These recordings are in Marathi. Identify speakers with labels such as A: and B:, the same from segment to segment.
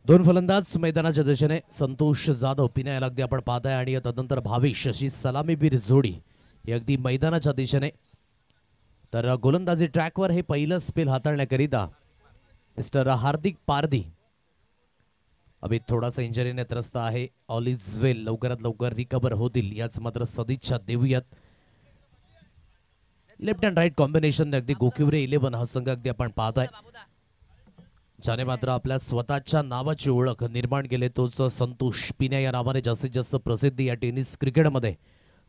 A: दोन फलंदाज मैदानाच्या दिशेने संतोष जाधव पिण्याला अगदी आपण पाहताय आणि तदनंतर भावेश अशी सलामीवीर जोडी ही अगदी मैदानाच्या दिशेने. तर गोलंदाजी ट्रॅकवर हे पहिलं स्पेल हाताळण्याकरिता मिस्टर हार्दिक पारधी अभि थोडासा इंजरीने त्रस्त आहे. ऑल इज वेल, लवकरात लवकर रिकवर होतील याच मात्र सदिच्छा देऊयात. लेफ्ट अँड राईट कॉम्बिनेशन अगदी गोकिवरे 11 हा संघ अगदी आपण पाहताय ज्याने मात्र आपल्या स्वतःच्या नावाची ओळख निर्माण केले. तोच संतोष पिण्या या नावाने जास्तीत जास्त प्रसिद्धी या टेनिस क्रिकेटमध्ये.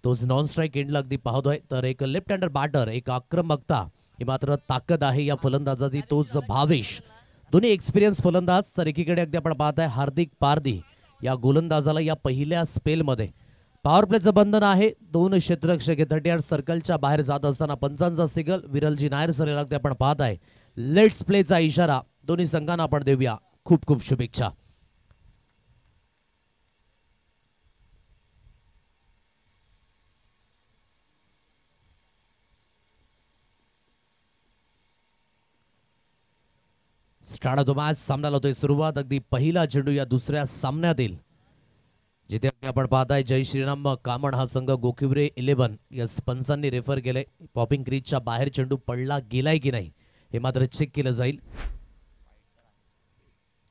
A: तोच नॉन स्ट्राईक एंडला अगदी पाहतोय. तर एक लेफ्ट हँडर बॅटर, एक आक्रमकता ही मात्र ताकद आहे या फलंदाजाची. तोच भावेश, दोन्ही एक्सपिरियन्स फलंदाज. तर एकीकडे अगदी आपण पाहताय हार्दिक पारधी या गोलंदाजाला या पहिल्या स्पेलमध्ये पॉवर प्लेचं बंधन आहे. 2 क्षेत्ररक्षक 38 सर्कलच्या बाहेर जात असताना पंचांचा सिगल. विरलजी नायर सर अगदी आपण पाहताय. लेट्स प्लेचा इशारा दोन्ही संघांना आपण देऊया. खूप खूप शुभेच्छा. स्टार्ट ऑफ द मॅच सामन्याला होतोय सुरुवात. अगदी पहिला चेंडू या दुसऱ्या सामन्यातील जिथे आपण पाहताय जय श्रीराम कामण हा संघ गोकिवरे 11 या पंचांनी रेफर केले. पॉपिंग क्रीजच्या बाहेर चेंडू पडला गेलाय की नाही हे मात्र चेक केलं जाईल.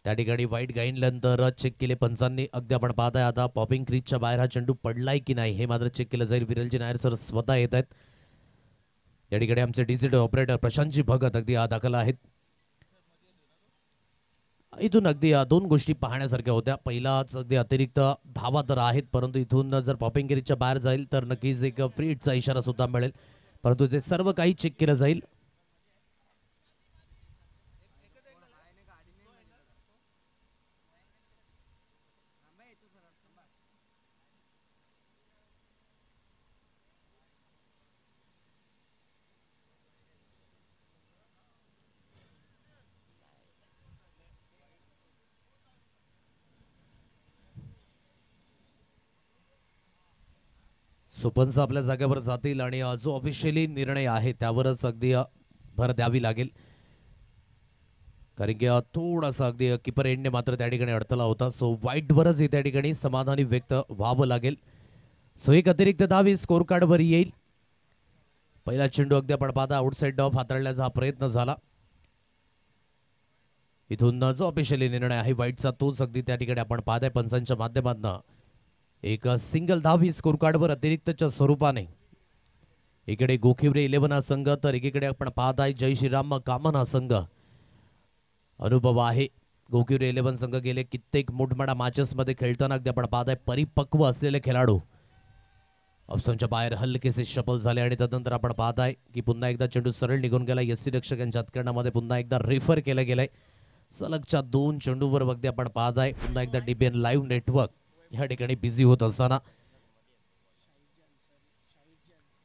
A: त्या ठिकाणी वाईट गाईननंतर चेक केले पंचांनी. अगदी आपण पाहताय आता पॉपिंग क्रीजच्या बाहेर हा चेंडू पडलाय की नाही हे मात्र चेक केलं जाईल. विरलजी नायर सर स्वतः येत आहेत. या ठिकाणी आमचे डिजिटल ऑपरेटर प्रशांतजी भगत अगदी दाखल आहेत. इथून अगदी 2 गोष्टी पाहण्यासारख्या होत्या. पहिलाच अगदी अतिरिक्त धावा तर आहेत, परंतु इथून जर पॉपिंग क्रीजच्या बाहेर जाईल तर नक्कीच एक फ्री हिटचा इशारा सुद्धा मिळेल. परंतु ते सर्व काही चेक केलं जाईल. सुपन्स आपल्या जागेवर जातील आणि जो ऑफिशियली निर्णय आहे त्यावरच अगदी भर द्यावी लागेल. कारण की थोडासा अगदी किपर एंडने मात्र त्या ठिकाणी अडथळा होता. सो वाईटवरच त्या ठिकाणी समाधानी व्यक्त व्हावं लागेल. सो एक अतिरिक्त धाव स्कोर कार्डवर येईल. पहिला चेंडू अगदी आपण पाहता आउटसाइड डॉफ हाताळण्याचा हा प्रयत्न झाला. इथून जो ऑफिशियली निर्णय आहे वाईटचा तोच अगदी त्या ठिकाणी आपण पाहताय पंचांच्या माध्यमातून. एक सिंगल धाव ही स्कोर कार्डवर अतिरिक्तच्या स्वरूपाने. इकडे गोखिवरे 11 हा संघ तर एकीकडे आपण पाहताय जय श्रीराम कामन हा संघ. अनुभव आहे गोखिवरे 11 संघ गेले कित्येक मोठमोठ्या मॅचेस मध्ये खेळताना अगदी आपण पाहताय परिपक्व असलेले खेळाडू. ऑप्शनच्या बाहेर हलकेसे शफल झाले आणि त्यानंतर आपण पाहताय की पुन्हा एकदा चेंडू सरळ निघून गेला. यष्टी रक्षकांच्या हातकरणामध्ये पुन्हा एकदा रेफर केलं गेलंय. सलगच्या 2 चेंडूवर अगदी आपण पाहताय पुन्हा एकदा डीबीएन लाईव्ह नेटवर्क या ठिकाणी बिझी होत असताना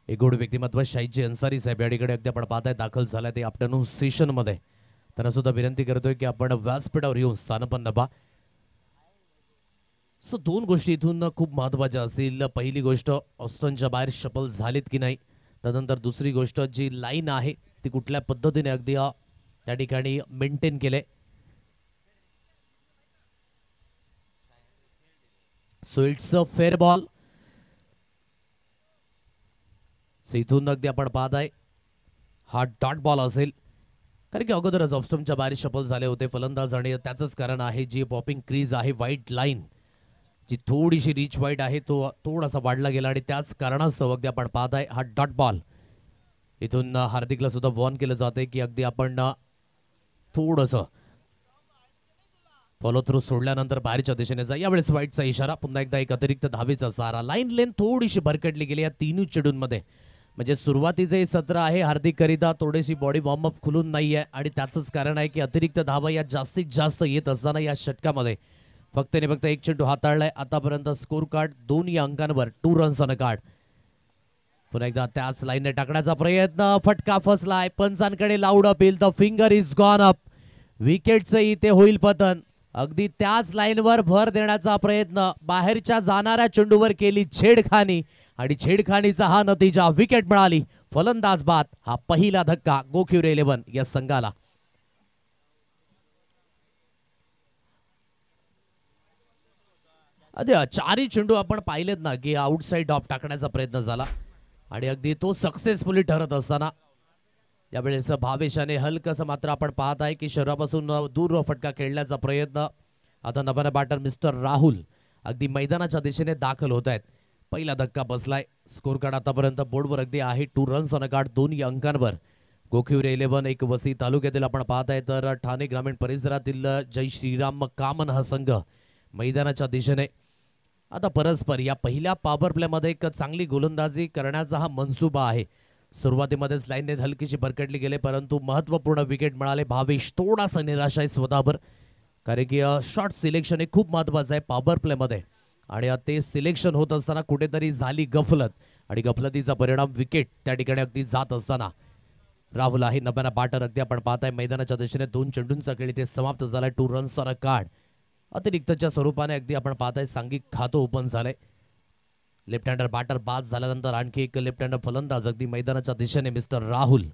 A: एक गोड व्यक्तिमत्व शाहिदजी अन्सारी साहेब या ठिकाणी अगदी आपण पाहताय दाखल झालाय ते आफ्टरनून सेशन मध्ये. त्यांना सुद्धा विनंती करतोय की आपण व्यासपीठावर येऊन स्थानपन्न व्हा. सो 2 गोष्टी इथून खूप महत्वाच्या असतील. पहिली गोष्ट ऑस्टनच्या बाहेर शफल झालीत की नाही. त्यानंतर दुसरी गोष्ट जी लाईन आहे ती कुठल्या पद्धतीने अगदी त्या ठिकाणी मेंटेन केले. So it's a fair ball. इथून अगदी आपण पाहताय हा डॉट बॉल असेल. कारण की अगोदरच ऑफस्टमच्या बाहेर शफल झाले होते फलंदाज आणि त्याचंच कारण आहे जी पॉपिंग क्रीज आहे व्हाईट लाईन जी थोडीशी रिच वाईट आहे तो थोडासा वाढला गेला आणि त्याच कारणास्तव अगदी आपण पाहताय हा डॉट बॉल. इथून हार्दिकला सुद्धा वॉर्न केलं जाते की अगदी आपण थोडंसं फॉलो थ्रू सोडल्यानंतर बाहेरच्या दिशेने जा. यावेळेस वाईटचा इशारा. पुन्हा एकदा एक अतिरिक्त धावेचा सहारा. लाईन लेन थोडीशी भरकटली गेली या 3 चेंडूंमध्ये. म्हणजे सुरुवातीचे सत्र आहे हार्दिक करिता थोडीशी बॉडी वॉर्मअप खुलून नाहीये आणि त्याचंच कारण आहे की अतिरिक्त धावा या जास्तीत जास्त येत असताना या षटकामध्ये फक्त आणि फक्त 1 चेंडू हाताळलाय आतापर्यंत. स्कोर कार्ड 2 या अंकांवर 2 रन्स ऑन अ कार्ड. पुन्हा एकदा त्याच लाईनने टाकण्याचा प्रयत्न, फटका फसलाय. पंचांकडे loud appeal. The finger is gone up. विकेटचं इथे होईल पतन. अगदी त्याच लाईनवर भर देण्याचा प्रयत्न, बाहेरच्या जाणाऱ्या चेंडूवर केली छेडखानी आणि छेडखानीचा हा नतीजा. विकेट मिळाली, फलंदाज बाद. हा पहिला धक्का गोखिवरे 11 या संघाला. चारही चेंडू आपण पाहिलेत ना की आउटसाइड ऑफ टाकण्याचा प्रयत्न झाला आणि अगदी तो सक्सेसफुली ठरत असताना यावेळेस भावेशाने हलकसं मात्र आपण पाहत आहे की शरीरापासून दूर फटका खेळण्याचा प्रयत्न. आता नव्यानं बॅटर मिस्टर राहुल अगदी मैदानाच्या दिशेने दाखल होत आहेत. पहिला धक्का बसलाय. स्कोर कार्ड आतापर्यंत बोर्डवर अगदी आहे 2 रन्स ऑन अ कार्ड 2 अंकांवर. गोखिवरे 11 एक वसई तालुक्यातील आपण पाहत आहे तर ठाणे ग्रामीण परिसरातील जय श्रीराम कामन हा संघ मैदानाच्या दिशेने. आता परस्पर या पहिल्या पॉवर प्ले मध्ये एक चांगली गोलंदाजी करण्याचा हा मनसुबा आहे. सुरुवातीमध्येच लाईनने हलकीशी भरकटली गेले परंतु महत्वपूर्ण विकेट मिळाले. भावेश थोडासा निराश आहे स्वतःवर कारण की शॉट सिलेक्शन हे खूप महत्वाचं आहे पॉवर प्ले मध्ये आणि ते सिलेक्शन होत असताना कुठेतरी झाली गफलत आणि गफलतीचा परिणाम विकेट त्या ठिकाणी अगदी जात असताना. राहुल आहे नव्यानं बॅटर. अगदी आपण पाहताय मैदानाच्या दिशेने 2 चेंडूंचा खेळ इथे समाप्त झालाय. 2 रन्स ऑन अ कार्ड. अतिरिक्तच्या स्वरूपाने अगदी आपण पाहताय सांघिक खातं ओपन झालंय. लेफ्ट हँडर बॅटर बाद झाल्यानंतर आणखी एक लेफ्ट हँडर फलंदाज अगदी मैदानाच्या दिशेने मिस्टर राहुल.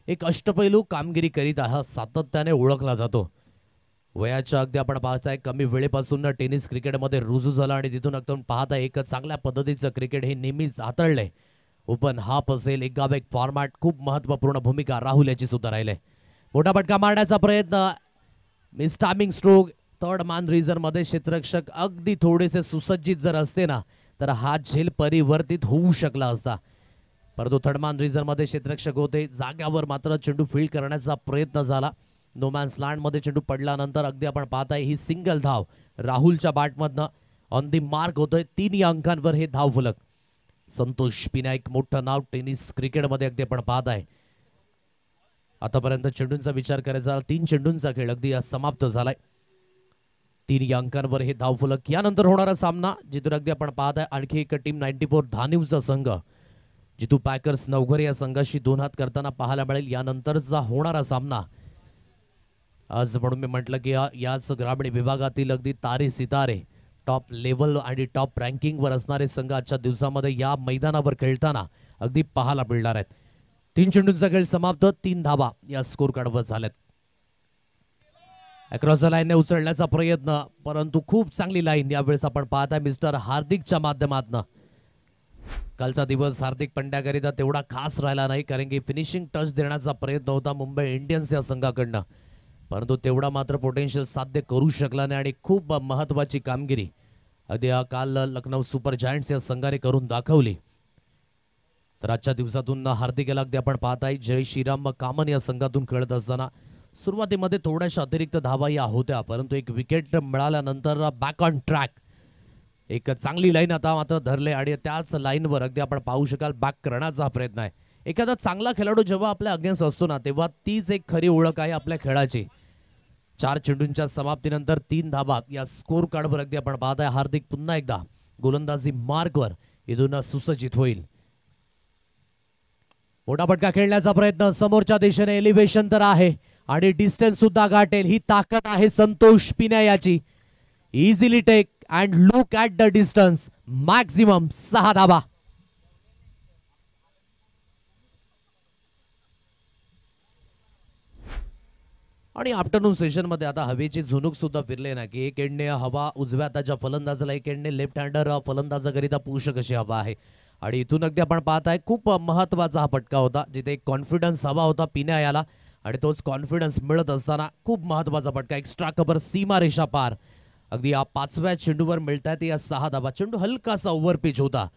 A: एक अष्टपैलू कामगिरी करीत हा सातत्याने ओळखला जातो. वयाच्या अगदी आपण पाहताय कमी वेळेपासून टेनिस क्रिकेटमध्ये रुजू झाला आणि तिथून आपण पाहताय एक चांगल्या पद्धतीचं क्रिकेट हे नेहमीच हाताळलंय. ओपन हाफ असेल एकावेक फॉर्मॅट खूप महत्वपूर्ण भूमिका राहुल याची सुद्धा राहिलंय. मोठा फटका मारण्याचा प्रयत्न, मिस टायमिंग स्ट्रोक. थर्ड मान रिझन मध्ये क्षेत्ररक्षक अगदी थोडेसे सुसज्जित जर असते ना तर हा झेल परिवर्तित होऊ शकला असता परंतु थर्ड मान रिझन मध्ये क्षेत्ररक्षक होते. जाग्यावर मात्र चेंडू फील्ड करण्याचा प्रयत्न झाला. नो मॅन्स लँड मध्ये चेंडू पडल्यानंतर अगदी आपण पाहताय ही सिंगल धाव राहुलच्या बॅटमधनं ऑन दी मार्क होतोय. 3 अंकांवर हे धाव फलक. संतोष पिना एक मोठं नाव टेनिस क्रिकेटमध्ये अगदी आपण पाहताय. आतापर्यंत चेंडूंचा विचार करायचा 3 चेंडूंचा खेळ अगदी समाप्त झालाय. 3 अंकांवर हे धावफलक. यानंतर होणारा सामना जिथून अगदी आपण पाहताय आणखी एक टीम 94 धानिवचा संघ जिथू पॅकर्स नवघर या संघाशी 2 हात करताना पाहायला मिळेल. यानंतरचा होणारा सामना आज म्हणून मी म्हटलं की याच ग्रामीण विभागातील अगदी तारे सितारे टॉप लेवल आणि टॉप रँकिंग वर असणारे संघ आजच्या दिवसामध्ये या मैदानावर खेळताना अगदी पाहायला मिळणार आहेत. 3 चेंडूंचा खेळ समाप्त. 3 धावा या स्कोर कार्डवर झाल्यात. अक्रॉस द लाईनने उचलण्याचा प्रयत्न परंतु खूप चांगली लाईन यावेळेस आपण पाहताय मिस्टर हार्दिकच्या माध्यमातून. कालचा दिवस हार्दिक पंड्याकरिता तेवढा खास राहिला नाही कारण की फिनिशिंग टच देण्याचा प्रयत्न होता मुंबई इंडियन्स या संघाकडनं परंतु तेवढा मात्र पोटेन्शियल साध्य करू शकला नाही आणि खूप महत्वाची कामगिरी अगदी काल लखनौ सुपर जायंट्स या संघाने करून दाखवली. तर आजच्या दिवसातून हार्दिकला अगदी आपण पाहताय जय श्रीराम कामन या संघातून खेळत असताना सुरुवातीमध्ये थोड्याशा अतिरिक्त धावा या होत्या परंतु एक विकेट मिळाल्यानंतर बॅक ऑन ट्रॅक. एक चांगली लाईन आता मात्र धरले आणि त्याच लाईनवर अगदी आपण पाहू शकाल बॅक करण्याचा प्रयत्न आहे. एखादा चांगला खेळाडू जेव्हा आपल्या अगेन्स्ट असतो ना तेव्हा तीच एक खरी ओळख आहे आपल्या खेळाची. 4 चेंडूंच्या समाप्तीनंतर 3 धावा या स्कोर कार्डवर अगदी आपण पाहताय. हार्दिक पुन्हा एकदा गोलंदाजी मार्कवर इथून सुसज्जित होईल. मोठा फटका खेळण्याचा प्रयत्न समोरच्या दिशेने एलिव्हेशन तर आहे आणि डिस्टन्स सुद्धा गाठेल ही ताकद आहे संतोष पिना याची. Easily take and look at the distance. Maximum 6 धावा. आणि आफ्टरनून सेशन मध्ये आता हवेची झुणूक सुद्धा फिरले ना की एक एंडने हवा उजव्या हाताच्या फलंदाजाला एक एंडने लेफ्ट हँडर फलंदाजाकरिता पुश कशी हवा आहे आणि इथून अगदी आपण पाहताय खूप महत्वाचा हा फटका होता जिथे एक कॉन्फिडन्स हवा होता पिना याला आणि तोच कॉन्फिडन्स मिळत असताना खूप महत्वाचा फटका. एक्स्ट्रा कव्हर सीमा रेषा पार. अगदी या 5व्या चेंडूवर मिळतात या 6 धावा. चेंडू हलकासा ओव्हर पिच होता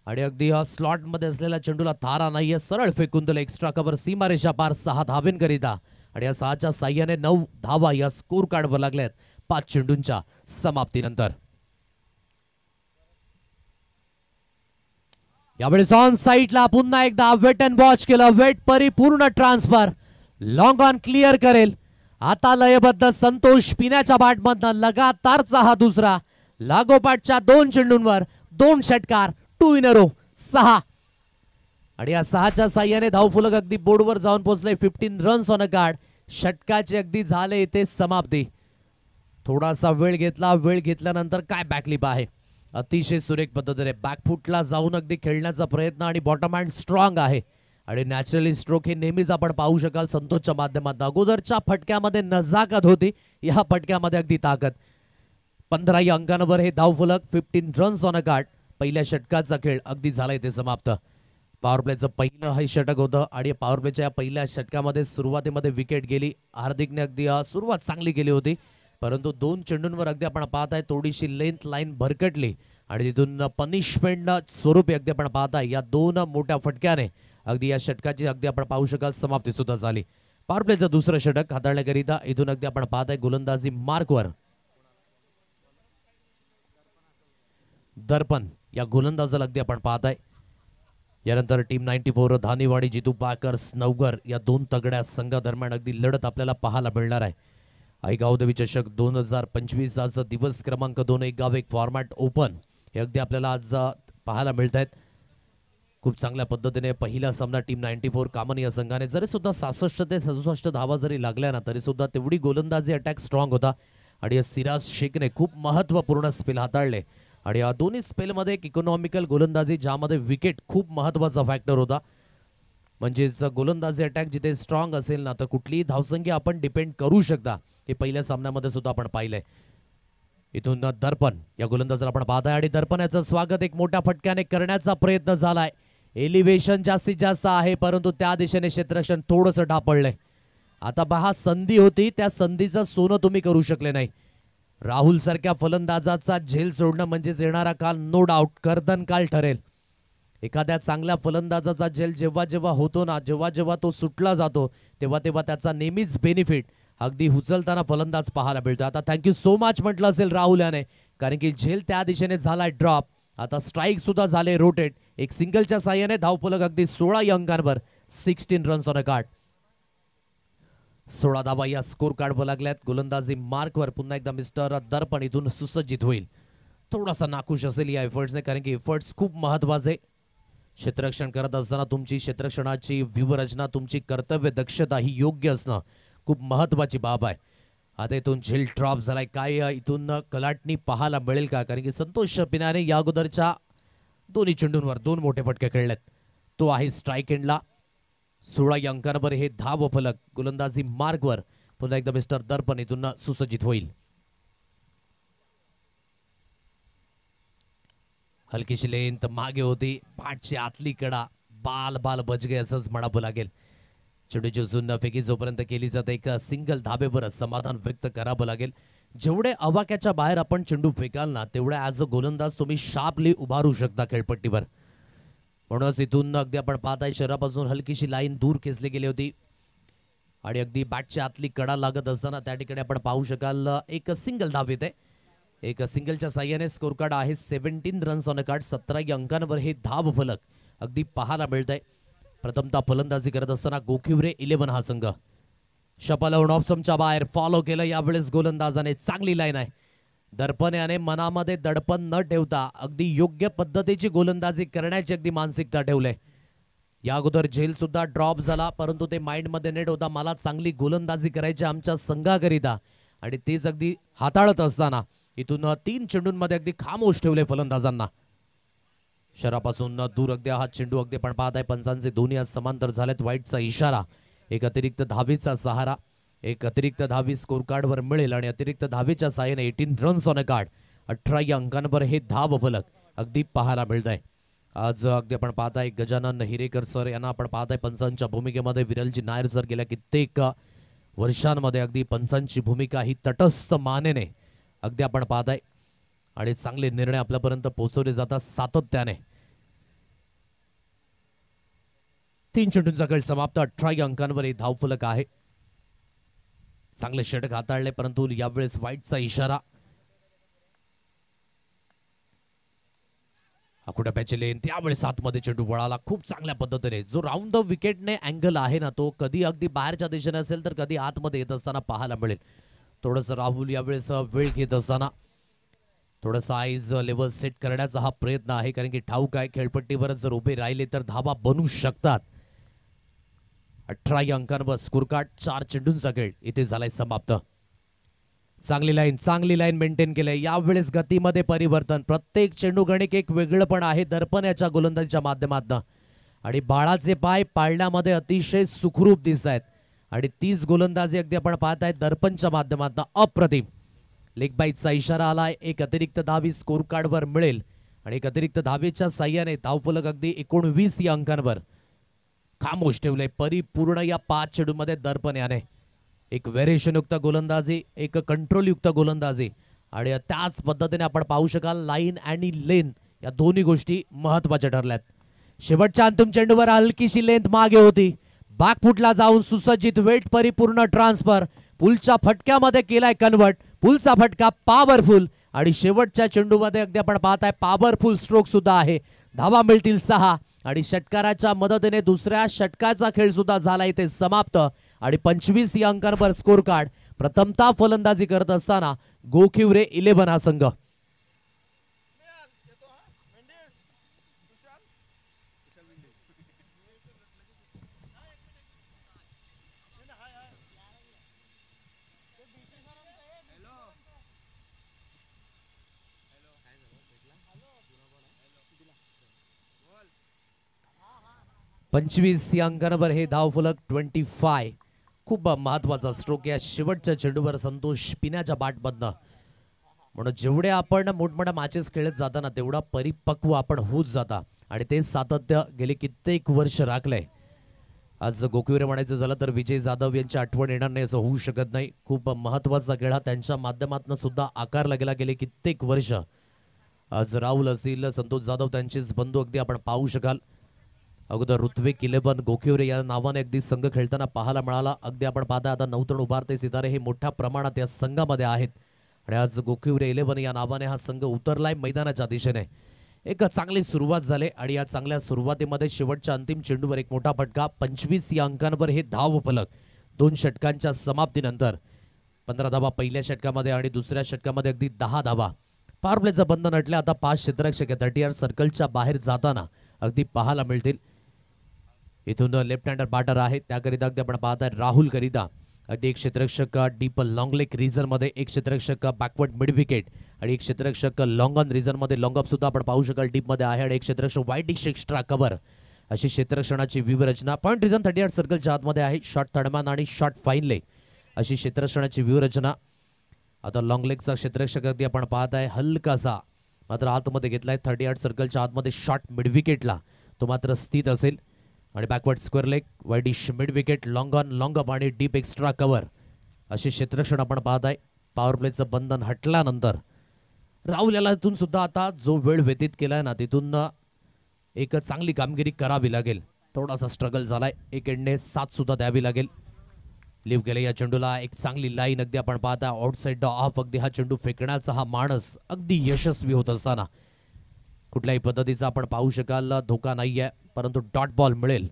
A: आणि अगदी या स्लॉट मध्ये असलेल्या चेंडूला थारा नाहीये सरळ फेकून दिला. एक्स्ट्रा कव्हर सीमा रेषा पार 6 धावेंकरिता आणि या 6च्या साह्याने 9 धावा या स्कोर कार्डवर लागल्यात 5 चेंडूंच्या समाप्तीनंतर. यावेळेस ऑन साइडला पुन्हा एकदा वेट अँड वॉच केलं. वेट परिपूर्ण ट्रान्सफर लॉंग ऑन क्लिअर करेल. आता लयबद्ध संतोष पिण्याच्या बॅटमधनं लगातारचा हा दुसरा लागोपाठच्या 2 चेंडूंवर 2 षटकार 2 इन अ रो 6. आणि या 6च्या साह्याने धावफलक अगदी बोर्डवर जाऊन पोहोचले. 15 रन्स ऑन अ कार्ड. षटकाचे अगदी झाले इथे समाप्ती. थोडासा वेळ घेतला, वेळ घेतल्यानंतर काय बॅकलिप आहे, अतिशय सुरेख पद्धतीने बॅकफुटला जाऊन अगदी खेळण्याचा प्रयत्न आणि बॉटम हँड स्ट्रॉंग आहे आणि नॅचरली स्ट्रोक हे नेहमीच आपण पाहू शकाल संतोषच्या माध्यमातून. अगोदरच्या फटक्यामध्ये नजाकत होती, या फटक्यामध्ये अगदी ताकद. 15 या अंकांवर हे धावफलक. 15 रन्स ऑन अ कार्ड. पहिल्या षटकाचा खेळ अगदी झाला इथे समाप्त. पॉवर प्लेचं पहिलं हे षटक होतं आणि पॉवर प्लेच्या या पहिल्या षटकामध्ये सुरुवातीमध्ये विकेट गेली. हार्दिकने अगदी सुरुवात चांगली केली होती, परंतु 2 चेंडूंवर अगदी आपण पाहताय थोडीशी लेंथ लाईन भरकटली आणि तिथून पनिशमेंट स्वरूपी अगदी आपण पाहताय या 2 मोठ्या फटक्याने अगदी या षटकाची अगदी आपण पाहू शकाल समाप्ती सुद्धा झाली. पॉवर प्लेचं दुसरं षटक हाताळण्याकरिता इथून अगदी आपण पाहताय गोलंदाजी मार्कवर दर्पण या गोलंदाजाला अगदी आपण पाहताय. यानंतर टीम 94 धानेवाडी जितू पाकर्स नवगर या 2 तगड्या संघादरम्यान अगदी लढत आपल्याला पाहायला मिळणार आहे. आईगावदेवी चषक 2025 आज दिवस क्रमांक 2 एक गाव एक फॉर्मॅट ओपन हे अगदी आपल्याला आज पाहायला मिळत आहेत. खूप चांगल्या पद्धतीने पहिला सामना टीम 94 कामन या संघाने जरी सुद्धा 66 ते 67 धावा जरी लागल्या ना तरी सुद्धा तेवढी गोलंदाजी अटॅक स्ट्रॉंग होता आणि सिराज शेखने खूप महत्त्वपूर्ण स्पेल हाताळले आणि या दोन्ही स्पेलमध्ये एक इकॉनॉमिकल गोलंदाजी ज्यामध्ये विकेट खूप महत्त्वाचा फॅक्टर होता. म्हणजेच गोलंदाजी अटॅक जिथे स्ट्रॉंग असेल ना तर कुठलीही धावसंख्या आपण डिपेंड करू शकता, हे पहिल्या सामन्यामध्ये सुद्धा आपण पाहिलंय. इथून दर्पण या गोलंदाजाला आपण पाहताय आणि दर्पण याचं स्वागत एक मोठ्या फटक्याने करण्याचा प्रयत्न झालाय. एलिव्हेशन जास्तीत जास्त आहे परंतु त्या दिशेने क्षेत्ररक्षण थोडंसं ढापळलंय. आता पहा संधी होती, त्या संधीचं सोनं तुम्ही करू शकले नाही. राहुल सारख्या फलंदाजाचा झेल सोडणं म्हणजेच येणारा काल नो डाऊट कर्दन काल ठरेल. एखाद्या चांगल्या फलंदाजाचा झेल जेव्हा जेव्हा होतो ना, जेव्हा जेव्हा तो सुटला जातो तेव्हा तेव्हा त्याचा नेहमीच बेनिफिट अगदी उचलताना फलंदाज पाहायला मिळतो. आता थँक्यू सो मच म्हटलं असेल राहुल याने, कारण की झेल त्या दिशेने झालाय ड्रॉप. आता स्ट्राईक सुद्धा झाले रोटेट. एक सिंगलच्या साह्याने धावफलक अगदी 16 या अंकांवर. 16 रन्स ऑन अ कार्ड. 16 धावा या स्कोर कार्डवर लागल्यात. गोलंदाजी मार्कवर पुन्हा एकदा मिस्टर दर्पण इथून सुसज्जित होईल. थोडासा नाखुश असेल या एफर्ट्सने, कारण की एफर्ट्स खूप महत्वाचे. क्षेत्ररक्षण करत असताना तुमची क्षेत्ररक्षणाची व्यूहरचना, तुमची कर्तव्य दक्षता ही योग्य असणं खूप महत्वाची बाब आहे. आता इथून झेल ड्रॉप झालाय. काय इथून कलाटणी पाहायला मिळेल का, कारण की संतोष पिण्याने या अगोदरच्या दोन्ही चेंडूंवर 2 मोठे फटके खेळलेत. तो आहे स्ट्राईक एंडला. 16 या अंकांवर हे धाव फलक. गोलंदाजी मार्कवर पुन्हा एकदा मिस्टर दर्पण इथून सुसज्जित होईल. हलकीशी लेंथ मागे होती, पाठची आतली कडा बाल बाल बच गए असंच म्हणावं लागेल. चेंडूची उचलून फेकी जोपर्यंत केली जाते एक सिंगल धाबेवर समाधान व्यक्त करावं लागेल. जेवढे आवाक्याच्या बाहेर आपण चेंडू फेकाल ना तेवढ्या ॲज अ गोलंदाज तुम्ही शार्पली उभारू शकता खेळपट्टीवर. म्हणूनच इथून अगदी आपण पाहताय शरीरापासून हलकीशी लाईन दूर खेचली गेली होती आणि अगदी बॅटच्या आतली कडा लागत असताना त्या ठिकाणी आपण पाहू शकाल एक सिंगल धाव येते. एक सिंगलच्या साह्याने स्कोर कार्ड आहे 17 रन्स ऑन अ कार्ड. 17 या अंकांवर हे धाव फलक अगदी पाहायला मिळतंय. प्रथमतः फलंदाजी करत असताना गोखिवरे 11 हा संघ शपलावून ऑप्शनच्या बाहेर फॉलो केलं. यावेळेस गोलंदाजाने चांगली लाईन आहे. दर्पण याने मनामध्ये दडपण न ठेवता अगदी योग्य पद्धतीची गोलंदाजी करण्याची अगदी मानसिकता ठेवले. या अगोदर झेल सुद्धा ड्रॉप झाला परंतु ते माइंड मध्ये नेट होता, मला चांगली गोलंदाजी करायची आमच्या संघाकरिता, आणि तेच अगदी हाताळत असताना इथून 3 चेंडूंमध्ये अगदी खामोश ठेवले फलंदाजांना. शरापासून दूर अगदी हा चेंडू अगदी पण पाहताय पंचांचे दोन्ही आज समांतर झालेत. वाईटचा इशारा. एक अतिरिक्त धावेचा सहारा. एक अतिरिक्त धावी स्कोर कार्डवर मिळेल आणि अतिरिक्त धावेच्या साहाय्याने 18 रन्स ऑन अ कार्ड. 18 या अंकांवर हे धाव फलक अगदी पाहायला मिळत आहे. आज अगदी आपण पाहताय गजानन हिरेकर सर यांना आपण पाहताय पंचांच्या भूमिकेमध्ये. विरलजी नायर सर गेल्या कित्येक वर्षांमध्ये अगदी पंचांची भूमिका ही तटस्थ मानेने अगदी आपण पाहताय आणि चांगले निर्णय आपल्यापर्यंत पोहोचवले जातात सातत्याने. 3 चेंडूंचा खेळ समाप्त. 18 या अंकांवर हे धावफलक आहे. चांगले षटक हाताळले परंतु यावेळेस वाईटचा इशारा. अकुटा पॅचेले त्यावेळेस आतमध्ये चेंडू वळाला खूप चांगल्या पद्धतीने. जो राऊंड द विकेटने अँगल आहे ना तो कधी अगदी बाहेरच्या दिशेने असेल तर कधी आतमध्ये येत असताना पाहायला मिळेल. थोडंसं राहुल यावेळेस वेळ घेत असताना थोडं साईज लेवल सेट करण्याचा हा प्रयत्न आहे, कारण की ठाऊक आहे खेळपट्टीवर जर उभे राहिले तर धावा बनू शकतात. 18 अंकांवर स्कोर कार्ड. 4 चेंडूंचा खेळ इथे झालाय समाप्त. चांगली लाईन मेंटेन केलंय. यावेळेस गतीमध्ये परिवर्तन. प्रत्येक चेंडू गणिक एक वेगळं पण आहे दर्पण याच्या गोलंदाजीच्या माध्यमातून. आणि बाळाचे पाय पाळण्यामध्ये अतिशय सुखरूप दिसत आहेत. आणि 30 गोलंदाजी अगदी आपण पाहताय दर्पणच्या माध्यमातून. अप्रतिम. लेग बाईटचा इशारा आलाय. एक अतिरिक्त धावी स्कोर कार्डवर मिळेल आणि एक अतिरिक्त धावेच्या साह्याने धावफलक अगदी 19 या अंकांवर खामोश ठेवले. परिपूर्ण या 5 चेंडूमध्ये दर्पण याने एक व्हेरिएशनयुक्त गोलंदाजी, एक कंट्रोलयुक्त गोलंदाजी आणि त्याच पद्धतीने आपण पाहू शकाल लाईन आणि लेन या दोन्ही गोष्टी महत्वाच्या ठरल्यात. शेवटच्या अंतिम चेंडूवर हलकीशी लेंथ मागे होती. बॅकफुटला जाऊन सुसज्जित वेट परिपूर्ण ट्रान्सफर. पुलच्या फटक्यामध्ये केलाय कन्वर्ट. पुलचा फटका पॉवरफुल आणि शेवटच्या चेंडूमध्ये अगदी आपण पाहताय पॉवरफुल स्ट्रोक सुद्धा आहे. धावा मिळतील 6 आणि षटकाराच्या मदतीने दुसऱ्या षटकाचा खेळ सुद्धा झाला इथे समाप्त. आणि 25 या अंकांवर स्कोर कार्ड. प्रथमतः फलंदाजी करत असताना गोखिवरे 11 हा संघ. पंचवीस या अंकांवर हे धावफलक 25. खूप महत्वाचा स्ट्रोक या शेवटच्या चेंडूवर संतोष पिण्याच्या बॅटमधनं. म्हणून जेवढे आपण मोठमोठ्या मॅचेस खेळत जाताना तेवढा परिपक्व आपण होत जाता आणि ते सातत्य गेले कित्येक वर्ष राखलंय. आज गोखिवरे म्हणायचं झालं तर विजय जाधव यांची आठवण येणार नाही असं होऊ शकत नाही. खूप महत्वाचा खेळ हा त्यांच्या माध्यमातून सुद्धा आकारला गेला गेले कित्येक वर्ष. आज राहुल असतील, संतोष जाधव त्यांचेच बंधू अगदी आपण पाहू शकाल. अगोदर ऋत्विक 11 गोखिवरे या नावाने अगदी संघ खेळताना पाहायला मिळाला. अगदी आपण पाहता आता नवतरुण उभारते सितारे हे मोठ्या प्रमाणात या संघामध्ये आहेत आणि आज गोखिवरे 11 या नावाने हा संघ उतरलाय मैदानाच्या दिशेने. एक चांगली सुरुवात झाली आणि या चांगल्या सुरुवातीमध्ये शेवटच्या अंतिम चेंडूवर एक मोठा फटका. 25 या अंकांवर हे धाव फलक. 2 षटकांच्या समाप्तीनंतर 15 धावा पहिल्या षटकामध्ये आणि दुसऱ्या षटकामध्ये अगदी 10 धावा. पॉवर प्लेचं बंधन अटले. आता 5 क्षेत्ररक्षक 30 सर्कलच्या बाहेर जाताना अगदी पाहायला मिळतील. इथून लेफ्ट हँडर बॅटर आहे त्याकरिता अगदी आपण पाहताय राहुल करिता अगदी एक क्षेत्ररक्षक डीप लॉंग लेग रिझन मध्ये, एक क्षेत्ररक्षक बॅकवर्ड मिड विकेट आणि एक क्षेत्ररक्षक लॉंग ऑन रिझन मध्ये. लॉंग अप सुद्धा आपण पाहू शकाल डीप मध्ये आहे आणि एक क्षेत्ररक्षक वाईट डिश एक्स्ट्रा कव्हर. अशी क्षेत्ररक्षणाची व्यूहरचना. पॉईंट रिझन 38 सर्कलच्या आतमध्ये आहे. शॉर्ट थर्डमॅन आणि शॉर्ट फाईन लेग अशी क्षेत्ररक्षणाची व्यूहरचना. आता लॉंग लेगचा क्षेत्ररक्षक अगदी आपण पाहताय हलकासा मात्र आतमध्ये घेतलाय 38 सर्कलच्या आतमध्ये शॉर्ट मिड विकेटला. तो मात्र स्थित असेल आणि backward square leg, widish mid wicket, long on, long up आणि डीप एक्स्ट्रा कव्हर असे क्षेत्ररक्षण आपण पाहताय. पॉवर प्लेचं बंधन हटल्यानंतर राहुल याला तिथून सुद्धा आता जो वेळ व्यतीत केलाय ना तिथून एक चांगली कामगिरी करावी लागेल. थोडासा स्ट्रगल झालाय. एक एंडने 7 सुद्धा द्यावी लागेल. लिव्ह गेले या चेंडूला. एक चांगली लाईन अगदी आपण पाहता आउटसाइड द ऑफ. अगदी हा चेंडू फेकण्याचा हा माणस अगदी यशस्वी होत असताना कुठल्याही पद्धतीचा आपण पाहू शकाल धोका नाहीये परंतु डॉट बॉल मिळेल.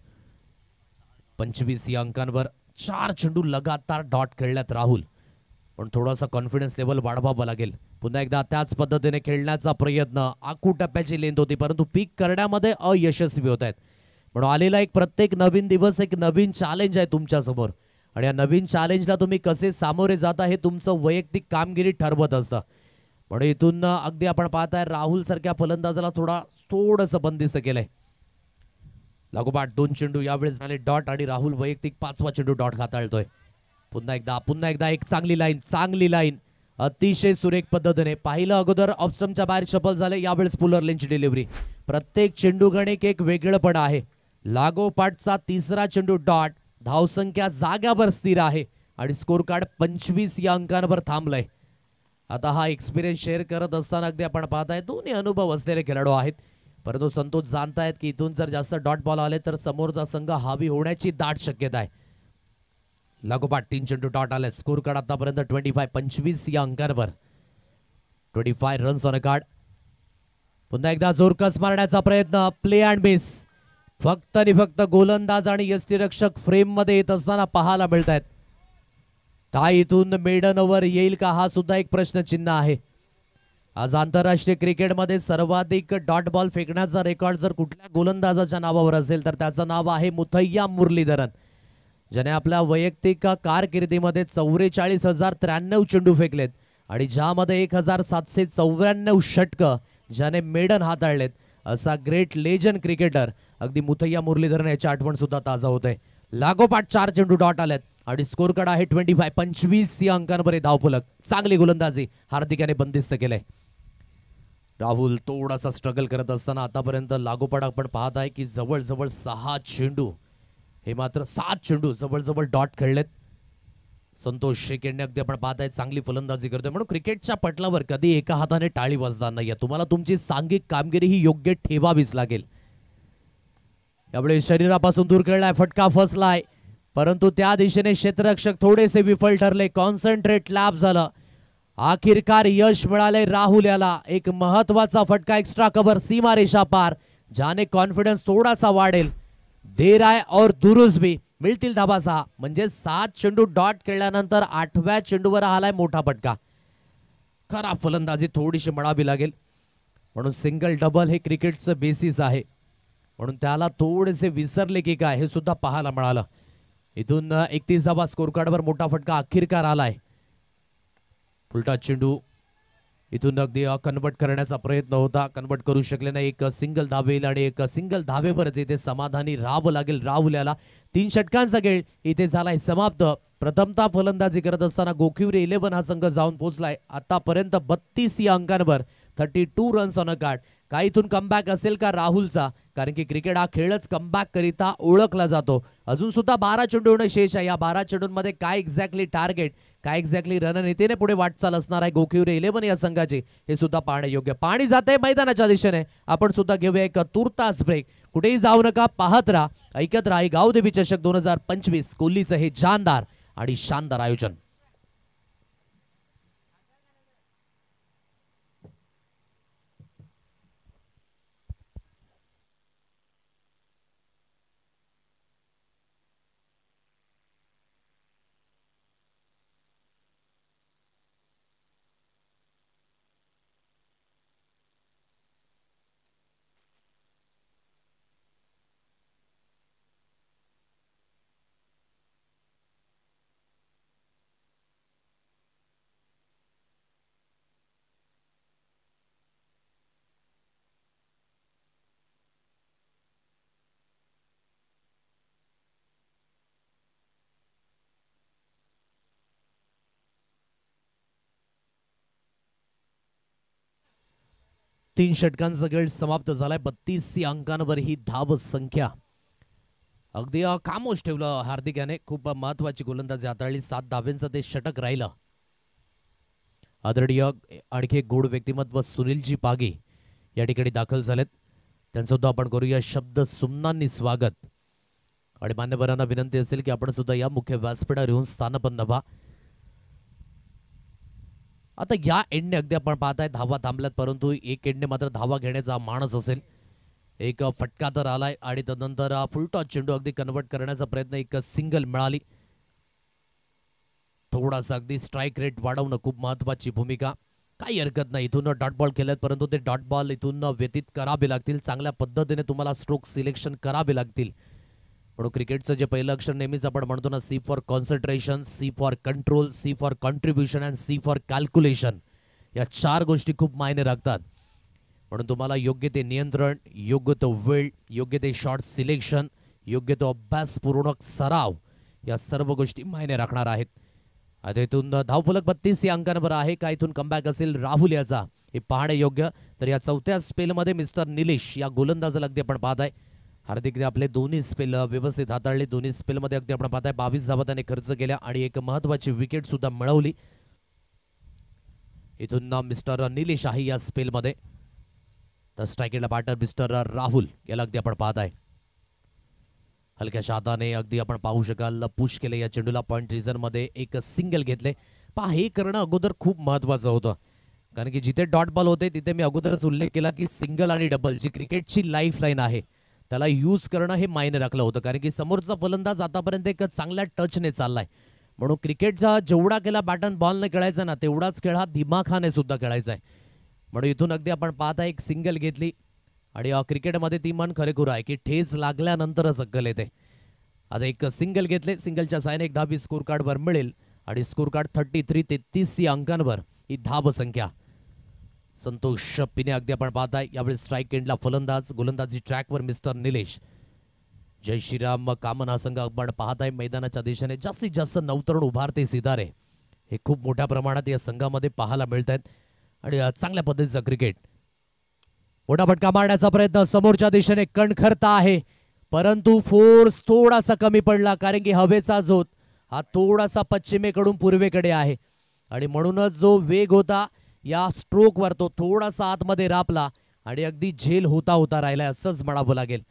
A: 25 या अंकांवर 4 चेंडू लगातार डॉट खेळल्यात राहुल. पण थोडासा कॉन्फिडन्स लेवल वाढवावा लागेल. पुन्हा एकदा त्याच पद्धतीने खेळण्याचा प्रयत्न. आखू टप्प्याची लेंथ होती परंतु पीक करण्यामध्ये अयशस्वी होत आहेत. म्हणून आलेला एक प्रत्येक नवीन दिवस एक नवीन चॅलेंज आहे तुमच्या समोर आणि या नवीन चॅलेंजला तुम्ही कसे सामोरे जाता हे तुमचं वैयक्तिक कामगिरी ठरवत असतं. म्हणून इथून अगदी आपण पाहताय राहुल सारख्या फलंदाजाला थोडंसं बंदिस्त केलंय. लागोपाठ 2 चेंडू यावेळेस झाले डॉट आणि राहुल वैयक्तिक 5वा चेंडू डॉट हाताळतोय. पुन्हा एकदा एक चांगली लाईन अतिशय सुरेख पद्धतीने पाहिलं. अगोदर ऑफस्टमच्या बाहेर शफल झाले. यावेळेस पुलर लेनची डिलिव्हरी. प्रत्येक चेंडू गणिक एक वेगळंपण आहे. लागोपाठचा 3रा चेंडू डॉट. धावसंख्या जाग्यावर स्थिर आहे आणि स्कोर कार्ड 25 या अंकांवर थांबलंय. आता हा एक्सपिरियन्स शेअर करत असताना अगदी आपण पाहताय दोन्ही अनुभव असलेले खेळाडू आहेत परंतु संतोष जाणतायत की इथून जर जास्त डॉट बॉल आले तर समोरचा संघ हावी होण्याची दाट शक्यता आहे. लागोपाठ 3 चेंडू डॉट आले. स्कोर कार्ड आतापर्यंत 25 या अंकांवर 25 रन्स ऑन अ कार्ड. पुन्हा एकदा जोरकस मारण्याचा प्रयत्न. Play and miss. फक्त आणि फक्त गोलंदाज आणि यष्टीरक्षक फ्रेम मध्ये येत असताना पाहायला मिळत आहेत. काय इथून मेडन ओव्हर येईल का हा सुद्धा एक प्रश्नचिन्ह आहे. आज आंतरराष्ट्रीय क्रिकेटमध्ये सर्वाधिक डॉट बॉल फेकण्याचा रेकॉर्ड जर कुठल्या गोलंदाजाच्या नावावर असेल तर त्याचं नाव आहे मुथय्या मुरलीधरन, ज्याने आपल्या वैयक्तिक कारकिर्दीमध्ये 44,093 चेंडू फेकलेत आणि ज्यामध्ये 1,794 षटकं ज्याने मेडन हाताळलेत. असा ग्रेट लेजंड क्रिकेटर अगदी मुथय्या मुरलीधरन याची आठवण सुद्धा ताजा होते. लागोपाठ 4 चेंडू डॉट आलेत आणि स्कोर कार्ड आहे 25 या अंकांवर धावफलक. चांगली गोलंदाजी हार्दिक याने बंदिस्त केलंय. राहुल थोडासा स्ट्रगल करत असताना आतापर्यंत लागोपाठ आपण पाहत आहे की जवळजवळ 6 चेंडू, हे मात्र 7 चेंडू जवळजवळ डॉट खेळलेत. संतोष शेकेंडे अगदी आपण पाहत आहे चांगली फलंदाजी करतोय. म्हणून क्रिकेटच्या पटलावर कधी एका हाताने टाळी वाजणार नाहीये. तुम्हाला तुमची सांघिक कामगिरी ही योग्य ठेवावीच लागेल. यावेळी शरीरापासून दूर खेळलाय, फटका फसलाय, परंतु त्या दिशेने क्षेत्ररक्षक थोडेसे विफल ठरले. कॉन्सन्ट्रेट लॅप झालं. आखिरकार यश मिळाले राहुल याला. एक महत्वाचा फटका एक्स्ट्रा कव्हर सीमा रेषा पार, ज्याने कॉन्फिडन्स थोडासा वाढेल. देर आहे और दुरुस्त भी. मिळतील धाबा 6, म्हणजे 7 चेंडू डॉट खेळल्यानंतर 8व्या चेंडूवर आलाय मोठा फटका. खरा फलंदाजी थोडीशी म्हणावी लागेल. म्हणून सिंगल डबल हे क्रिकेटचं बेसिस आहे, म्हणून त्याला थोडेसे विसरले की काय हे सुद्धा पाहायला मिळालं. इथून 31 धाबा स्कोर कार्डवर मोठा फटका अखेरकार आलाय. फुलटा चेंडू इथून अगदी कन्वर्ट करण्याचा प्रयत्न होता, कन्वर्ट करू शकले नाही. एक सिंगल धावेल आणि एक सिंगल धावेवरच इथे समाधानी राहावं लागेल राहुल याला. 3 षटकांचा खेळ इथे झालाय समाप्त. प्रथमतः फलंदाजी करत असताना गोखिवरे 11 हा संघ जाऊन पोहोचलाय आतापर्यंत 32 या अंकांवर, 32 रन्स ऑन अ कार्ड. काय इथून कमबॅक असेल का राहुलचा? कारण की क्रिकेट हा खेळच कमबॅक करिता ओळखला जातो. अजून सुद्धा 12 चेंडू होणं शेष आहे. या 12 चेंडूंमध्ये काय एक्झॅक्टली टार्गेट, काय एक्झॅक्टली रणनीतीने पुढे वाटचाल असणार आहे गोखिवरे 11 या संघाची, हे सुद्धा पाहणे योग्य. पाणी जाते मैदानाच्या दिशेने. आपण सुद्धा घेऊया एक तुर्तास ब्रेक. कुठेही जाऊ नका, पाहत राहा, ऐकत राहा. गावदेवी चषक 2025 कोल्लीचं हे जानदार आणि शानदार आयोजन. तीन षटकांचा खेळ समाप्त झालाय. 32 अंकांवर ही धाव संख्या. अगदी खामोश ठेवलं हार्दिक याने. खूप महत्वाची गोलंदाजी हाताळली. 7 धाव्यांचं ते षटक राहिलं. आदरणीय आणखी एक गोड व्यक्तिमत्व सुनीलजी पागी या ठिकाणी दाखल झालेत. त्यांचं सुद्धा आपण करूया शब्द सुमनांनी स्वागत. आणि मान्यवरांना विनंती असेल की आपण सुद्धा या मुख्य व्यासपीठावर येऊन स्थानपन्न व्हा. आता या एंडने अगदी आपण पाहताय धावा थांबल्यात, परंतु एक एंडने मात्र धावा घेण्याचा माणस असेल. एक फटका तर आलाय आणि त्यानंतर फुलटॉस चेंडू अगदी कन्वर्ट करण्याचा प्रयत्न, एक सिंगल मिळाली. थोडासा अगदी स्ट्राईक रेट वाढवणं खूप महत्वाची भूमिका. काही हरकत नाही, इथून डॉट बॉल केलेत, परंतु ते डॉट बॉल इथून व्यतीत करावे लागतील. चांगल्या पद्धतीने तुम्हाला स्ट्रोक सिलेक्शन करावे लागतील. म्हणून क्रिकेटचं जे पहिलं अक्षर नेहमीच आपण म्हणतो ना, C for concentration, C for control, C for contribution and C for calculation. या 4 गोष्टी खूप मायने राखतात. म्हणून तुम्हाला योग्य ते नियंत्रण, योग्य तो वेळ, योग्य ते शॉट सिलेक्शन, योग्य तो अभ्यासपूर्वक सराव, या सर्व गोष्टी मायने राखणार आहेत. आता इथून धावफलक 32 या अंकांवर आहे. का इथून कमबॅक असेल राहुल याचा, हे पाहणे योग्य. तर या 4थ्या स्पेलमध्ये मिस्टर निलेश या गोलंदाजाला अगदी आपण पाहताय. हार्दिकने आपले दोन्ही स्पेल व्यवस्थित हाताळले. दोन्ही स्पेलमध्ये अगदी आपण पाहताय 22 धावा त्याने खर्च केल्या आणि एक महत्वाची विकेट सुद्धा मिळवली. इथून मिस्टर निलेश आहे या स्पेलमध्ये. तर स्ट्रायकेटला बॅटर मिस्टर राहुल याला अगदी आपण पाहताय. हलक्याशा हाताने अगदी आपण पाहू शकाल पुश केले या चेंडूला. पॉइंट रिझन मध्ये एक सिंगल घेतले. पहा, हे करणं अगोदर खूप महत्वाचं होतं, कारण की जिथे डॉट बॉल होते तिथे मी अगोदरच उल्लेख केला की सिंगल आणि डबल जी क्रिकेटची लाईफ लाईन आहे त्याला यूज करणं हे मायने राखलं होतं. कारण की समोरचा फलंदाज आतापर्यंत एक चांगल्या टचने चाललाय. म्हणून क्रिकेटचा जेवढा केला बॅट अँड बॉलने खेळायचा ना, तेवढाच खेळ हा दिमाखाने सुद्धा खेळायचा आहे. म्हणून इथून अगदी आपण पाहता एक सिंगल घेतली आणि क्रिकेटमध्ये ती म्हण खरेखुर आहे की ठेच लागल्यानंतरच अक्कल येते. आता एक सिंगल घेतले, सिंगलच्या साहाय्याने एक धाबी स्कोर कार्डवर मिळेल आणि स्कोर कार्ड 33 या अंकांवर ही धाव संख्या. संतोष पिने अगदी आपण पाहताय यावेळी स्ट्राईक एंडला फलंदाज, गोलंदाजी ट्रॅकवर मिस्टर निलेश. जय श्रीराम कामन हा संघ आपण पाहताय मैदानाच्या दिशेने जास्तीत जास्त नवतरुण उभारते सितारे हे खूप मोठ्या प्रमाणात या संघामध्ये पाहायला मिळत आहेत आणि चांगल्या पद्धतीचं क्रिकेट. मोठा फटका मारण्याचा प्रयत्न समोरच्या दिशेने कणखरता आहे, परंतु फोर्स थोडासा कमी पडला कारण की हवेचा झोत हा थोडासा पश्चिमेकडून पूर्वेकडे आहे आणि म्हणूनच जो वेग होता या स्ट्रोकवर तो थोडासा आतमध्ये रापला आणि अगदी झेल होता होता राहिला असंच म्हणावं लागेल.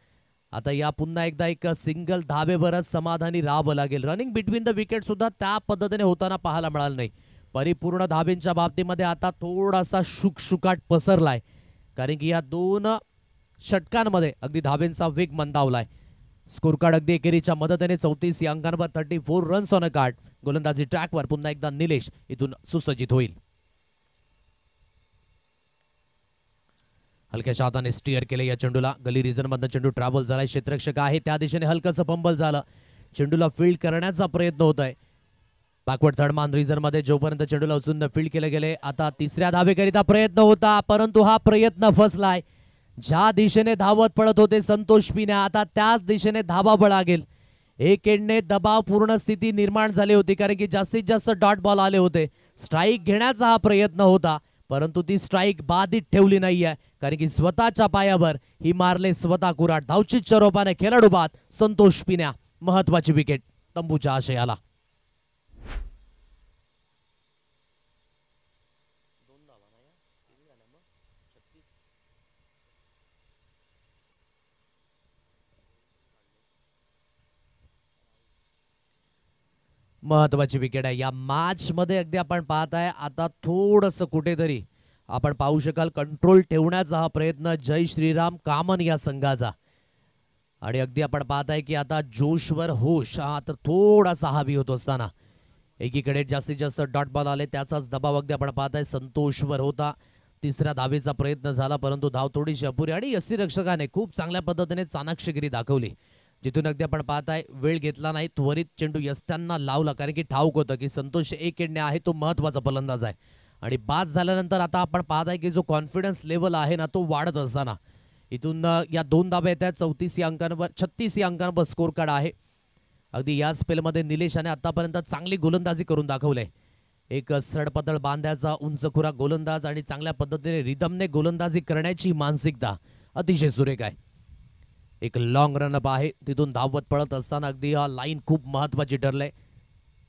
A: आता या पुन्हा एकदा एक सिंगल धाबेवरच समाधानी राहावं लागेल. रनिंग बिटवीन द विकेट सुद्धा त्या पद्धतीने होताना पाहायला मिळालं नाही. परिपूर्ण धाबेंच्या बाबतीमध्ये आता थोडासा शुकशुकाट पसरलाय कारण की या दोन षटकांमध्ये अगदी धाबेंचा वेग मंदावलाय. स्कोर कार्ड अगदी एकेरीच्या मदतीने 34 या अंकांवर 34 रन्स ऑन अ कार्ड. गोलंदाजी ट्रॅकवर पुन्हा एकदा निलेश इथून सुसज्जित होईल. हलक्याच्या हाताने स्टीअर केले या चेंडूला. गली रिजन मधनं चेंडू ट्रॅव्हल झालाय. क्षेत्ररक्षक आहे त्या दिशेने हलकंसं फंबल झालं. चेंडूला फील्ड करण्याचा प्रयत्न होत आहे. बॅकवर्ड थर्ड मान रिझन मध्ये जोपर्यंत चेंडूला उचलून फील्ड केले गेले. आता तिसऱ्या धावेकरिता प्रयत्न होता परंतु हा प्रयत्न फसलाय. ज्या दिशेने धावत पळत होते संतोष पिने आता त्याच दिशेने धावावं लागेल. एक एंडने दबावपूर्ण स्थिती निर्माण झाली होती कारण की जास्तीत जास्त डॉट बॉल आले होते. स्ट्राईक घेण्याचा हा प्रयत्न होता परंतु ती स्ट्राईक बाधित ठेवली नाहीये कारण की स्वतःच्या पायावर ही मारले स्वतः कुराट. धावचीच्या रूपाने खेळाडू बाद संतोष पिन्या. महत्वाची विकेट तंबूच्या आशयाला. महत्वाची विकेट आहे या मॅच मध्ये. अगदी आपण पाहताय आता थोडस कुठेतरी आपण पाहू शकाल कंट्रोल ठेवण्याचा हा प्रयत्न जय श्रीराम कामन या संघाचा आणि अगदी आपण पाहताय की आता जोशवर होश हा तर थोडासा हावी होत असताना एकीकडे जास्तीत जास्त डॉट बॉल आले त्याचाच दबाव अगदी आपण पाहताय संतोषवर होता. तिसऱ्या धावेचा प्रयत्न झाला परंतु धाव थोडीशी अपुरी आणि यष्टीरक्षकाने खूप चांगल्या पद्धतीने चाणाक्षगिरी दाखवली जिथून अगदी आपण पाहताय वेळ घेतला नाही. त्वरित चेंडू यष्ट्यांना लावला कारण की ठाऊक होतं की संतोष एक एंडने आहे तो महत्वाचा फलंदाज आहे आणि बाद झाल्यानंतर आता आपण पाहताय की जो कॉन्फिडन्स लेवल आहे ना तो वाढत असताना इथून या दोन धाब्या येत आहेत. 34 या अंकांवर 36 या अंकांवर स्कोर कार्ड आहे. अगदी या स्पेलमध्ये निलेशाने आतापर्यंत चांगली गोलंदाजी करून दाखवलंय. एक सडपतळ बांध्याचा उंचखुरा गोलंदाज आणि चांगल्या पद्धतीने रिदमने गोलंदाजी करण्याची मानसिकता अतिशय सुरेख आहे. एक लॉंग रनअप आहे तिथून धावत पळत असताना अगदी हा लाईन खूप महत्वाची ठरले.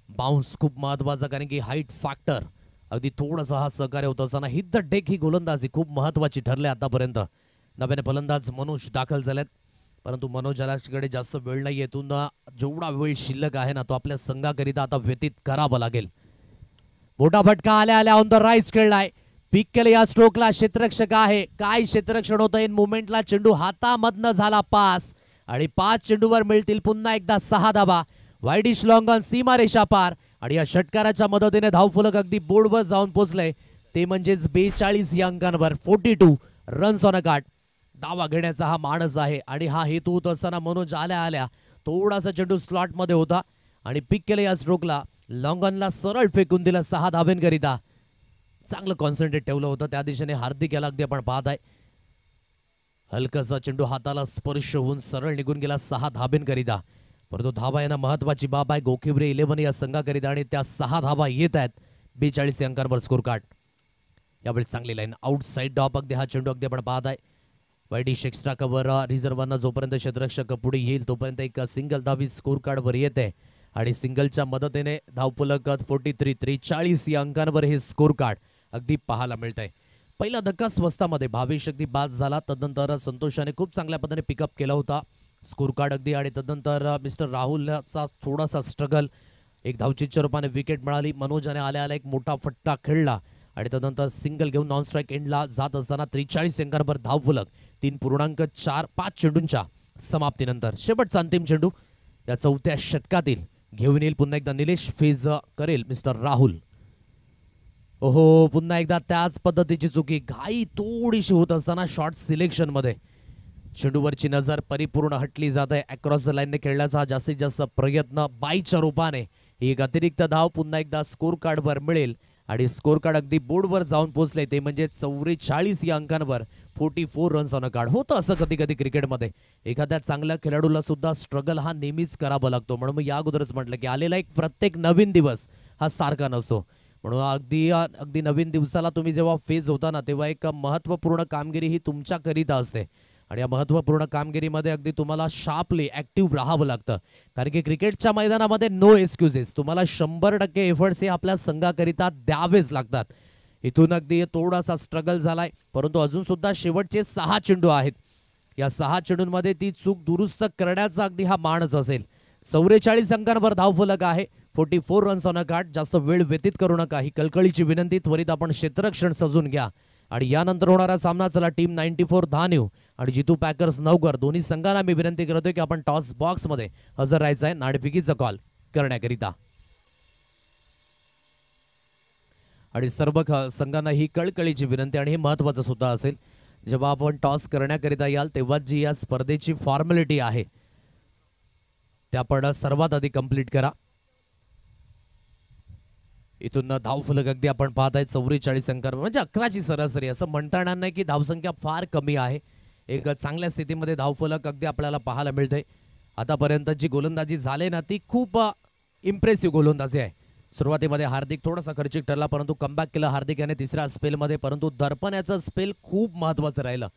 A: बाउन्स खूप महत्वाचा कारण की हाईट फॅक्टर अगदी थोडासा हा सहकार्य होत असताना हिट द डेक ही गोलंदाजी खूप महत्वाची ठरली आतापर्यंत. नव्याने फलंदाज मनोज दाखल झालेत परंतु मनोजकडे जास्त वेळ नाही. येथून जेवढा वेळ शिल्लक आहे ना तो आपल्या संघाकरिता आता व्यतीत करावा लागेल. मोठा फटका आल्या आल्या ऑन द राईट खेळलाय. पिक केले या स्ट्रोकला क्षेत्ररक्षक आहे. काय क्षेत्ररक्षण होतं इन मुवमेंटला. चेंडू हातामधनं झाला पास आणि 5 चेंडूवर मिळतील पुन्हा एकदा 6 धावा. वाईडिश लॉंग ऑन सीमारेषा पार आणि या षटकाराच्या मदतीने धावफलक अगदी बोर्डवर जाऊन पोहोचले ते म्हणजेच 42 या अंकांवर 42 रन्स ऑन अ कार्ड. धावा घेण्याचा हा माणस आहे आणि हा हेतू होत असताना मनोज आल्या आल्या थोडासा चेंडू स्लॉट मध्ये होता आणि पिक केले या स्ट्रोकला. लॉंगॉनला सरळ फेकून दिला 6 धाब्यांकरिता. चांगलं कॉन्सन्ट्रेट ठेवलं होतं त्या दिशेने हार्दिक याला अगदी आपण पाहत आहे. हलकासा चेंडू हाताला स्पर्श होऊन सरळ निघून गेला 6 धाब्यांकरिता. परंतु धावा यांना महत्वाची बाब आहे गोखिवरे 11 या संघाकरिता आणि त्या 6 धावा येत आहेत 42 अंकांवर स्कोर कार्ड. यावेळी चांगली लाईन आउटसाइड डॉप अगदी हा चेंडू अगदी आपण पाहत आहे. वाईडिश एक्स्ट्रा कव्हर रिझर्व्हरनं जोपर्यंत क्षेत्ररक्षक पुढे येईल तोपर्यंत एक सिंगल धावी स्कोर कार्डवर येते आणि सिंगलच्या मदतीने धावफलक 43 या अंकांवर हे स्कोर कार्ड अगदी पाहायला मिळत आहे. पहिला धक्का स्वस्तामध्ये भावेश अगदी बाद झाला. तदनंतर संतोषाने खूप चांगल्या पद्धतीने पिकअप केला होता स्कोर कार्ड अगदी आणि तदनंतर मिस्टर राहुलचा थोडासा स्ट्रगल. एक धावचीच्या रूपाने विकेट मिळाली. मनोजाने आल्या आल्या एक मोठा फटका खेळला आणि तदनंतर सिंगल घेऊन नॉन स्ट्राईक एंडला जात असताना 43 अंकांवर धावफलक 3.45 चेंडूंच्या समाप्तीनंतर शेवटचा अंतिम चेंडू या 4थ्या षटकातील घेऊन येईल पुन्हा एकदा निलेश. फेज करेल मिस्टर राहुल. ओहो, पुन्हा एकदा त्याच पद्धतीची चुकी, घाई थोडीशी होत असताना शॉट सिलेक्शन मध्ये चेंडूवरची नजर परिपूर्ण हटली जात आहे. अक्रॉस द लाईनने खेळण्याचा जास्तीत जास्त प्रयत्न बाईच्या रूपाने एक अतिरिक्त धाव पुन्हा एकदा स्कोर कार्डवर मिळेल आणि स्कोर कार्ड अगदी बोर्डवर जाऊन पोहोचले ते म्हणजे 44 या अंकांवर 44 रन्स ऑन अ कार्ड. होतं असं कधी कधी क्रिकेटमध्ये, एखाद्या चांगल्या खेळाडूला सुद्धा स्ट्रगल हा नेहमीच करावा लागतो. म्हणून मी या अगोदरच म्हटलं की आलेला एक प्रत्येक नवीन दिवस हा सारखा नसतो. म्हणून अगदी नवीन दिवसाला तुम्ही जेव्हा फेस होता ना, तेव्हा एक महत्त्वपूर्ण कामगिरी ही तुमच्याकरिता असते आणि या महत्त्वपूर्ण कामगिरीमध्ये अगदी तुम्हाला शार्पली ॲक्टिव्ह राहावं लागतं. कारण की क्रिकेटच्या मैदानामध्ये नो एक्सक्युजेस, तुम्हाला 100% एफर्ट्स हे आपल्या संघाकरिता द्यावेच लागतात. इथून अगदी थोडासा स्ट्रगल झालाय, परंतु अजून सुद्धा शेवटचे 6 चेंडू आहेत. या 6 चेंडूंमध्ये ती चूक दुरुस्त करण्याचा अगदी हा मानच असेल. 44 अंकांवर धावफलक आहे, 44 रन्स ऑन अ कार्ड. जास्त वेळ व्यतीत करू नका ही कळकळीची विनंती. त्वरित आपण क्षेत्ररक्षण सजून घ्या आणि यानंतर होणारा सामना चला टीम 94 धान्यू आणि जितू पॅकर्स नवघर दोन्ही संघांना मी विनंती करतोय की आपण टॉस बॉक्स मध्ये हजर राहायचं आहे नाणेफेकीचा कॉल करण्याकरिता. आणि सर्व संघांना ही कळकळीची विनंती आणि हे महत्वाचं सुद्धा असेल, जेव्हा आपण टॉस करण्याकरिता याल तेव्हा जी या स्पर्धेची फॉर्मॅलिटी आहे त्या आपण सर्वात आधी कंप्लीट करा. इथून धावफलक अगदी आपण पाहताय 44 अंकांवर, म्हणजे 11ची सरासरी. असं म्हणता येणार नाही की धावसंख्या फार कमी आहे. एक चांगल्या स्थितीमध्ये धावफलक अगदी आपल्याला पाहायला मिळते. आतापर्यंत जी गोलंदाजी झाली ना ती खूप इम्प्रेसिव्ह गोलंदाजी आहे. सुरुवातीमध्ये हार्दिक थोडासा खर्चिक ठरला, परंतु कमबॅक केलं हार्दिक याने तिसऱ्या स्पेलमध्ये. परंतु दडपण याचं स्पेल खूप महत्त्वाचं राहिलं,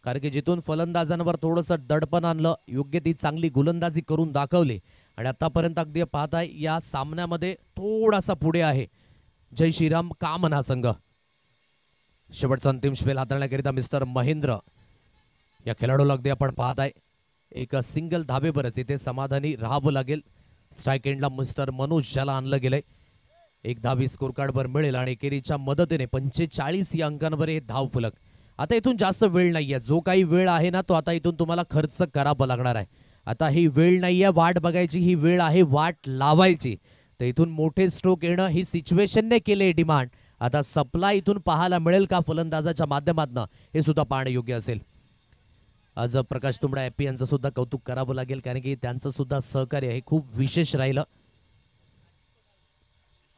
A: कारण की जिथून फलंदाजांवर थोडंसं दडपण आणलं, योग्य ती चांगली गोलंदाजी करून दाखवली आणि आतापर्यंत अगदी पाहताय या सामन्यामध्ये थोडासा पुढे आहे जय श्रीराम कामन हा संघ. शेवटचा अंतिम स्पेल हाताळण्याकरिता मिस्टर महेंद्र या खेळाडूला अगदी आपण पाहताय एक सिंगल धाबेवरच इथे समाधानी राहावं लागेल. स्ट्राईक एंडला मिस्टर मनोज ज्याला आणलं गेलंय, एक धावी स्कोर कार्डवर मिळेल आणि एकेरीच्या मदतीने 45 या अंकांवर हे धावफलक. आता इथून जास्त वेळ नाहीये, जो काही वेळ आहे ना तो आता इथून तुम्हाला खर्च करावा लागणार आहे. आता ही वेळ नाहीये वाट बघायची, ही वेळ आहे वाट लावायची. तर इथून मोठे स्ट्रोक येणं ही सिच्युएशनने केले डिमांड. आता सप्लाय इथून पाहायला मिळेल का फलंदाजाच्या माध्यमातून हे सुद्धा पाहणे योग्य असेल. आज प्रकाश तुंबडा एपी यांचं सुद्धा कौतुक करावं लागेल, कारण की त्यांचं सुद्धा सहकार्य हे खूप विशेष राहिलं.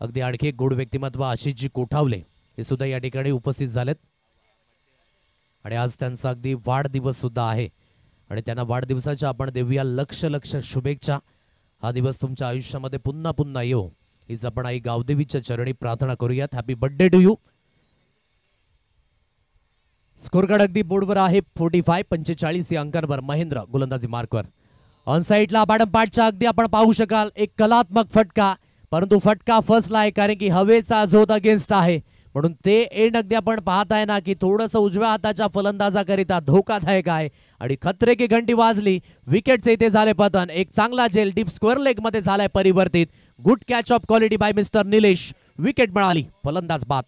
A: अगदी आणखी एक गोड व्यक्तिमत्व आशिषजी कोठावले हे सुद्धा या ठिकाणी उपस्थित झालेत आणि आज त्यांचा अगदी वाढदिवस सुद्धा आहे आणि त्यांना वाढदिवसाच्या आपण देऊया लक्ष लक्ष शुभेच्छा. हा दिवस तुमच्या आयुष्यामध्ये पुन्हा पुन्हा येऊ हीच आपण आई गावदेवीच्या चरणी प्रार्थना करूयात. Happy birthday to you. Score card अगदी बोर्डवर आहे 45 या अंकांवर महेंद्र गोलंदाजी मार्कवर. ऑन साईडला पाडच्या अगदी आपण पाहू शकाल एक कलात्मक फटका, परंतु फटका फसलाय कारण की हवेचा झोत अगेन्स्ट आहे. म्हणून ते एंड अगदी आपण पाहताय ना की थोडंसं उजव्या हाताच्या फलंदाजाकरिता धोकादायक आहे आणि खतरे की घंटी वाजली. विकेटचे इथे झाले पतन. एक चांगला जेल डीप स्क्वेअर लेग मध्ये झालाय परिवर्तित. Good catch of quality by mister Nilesh. Wicket मिळाली, फलंदाज बाद.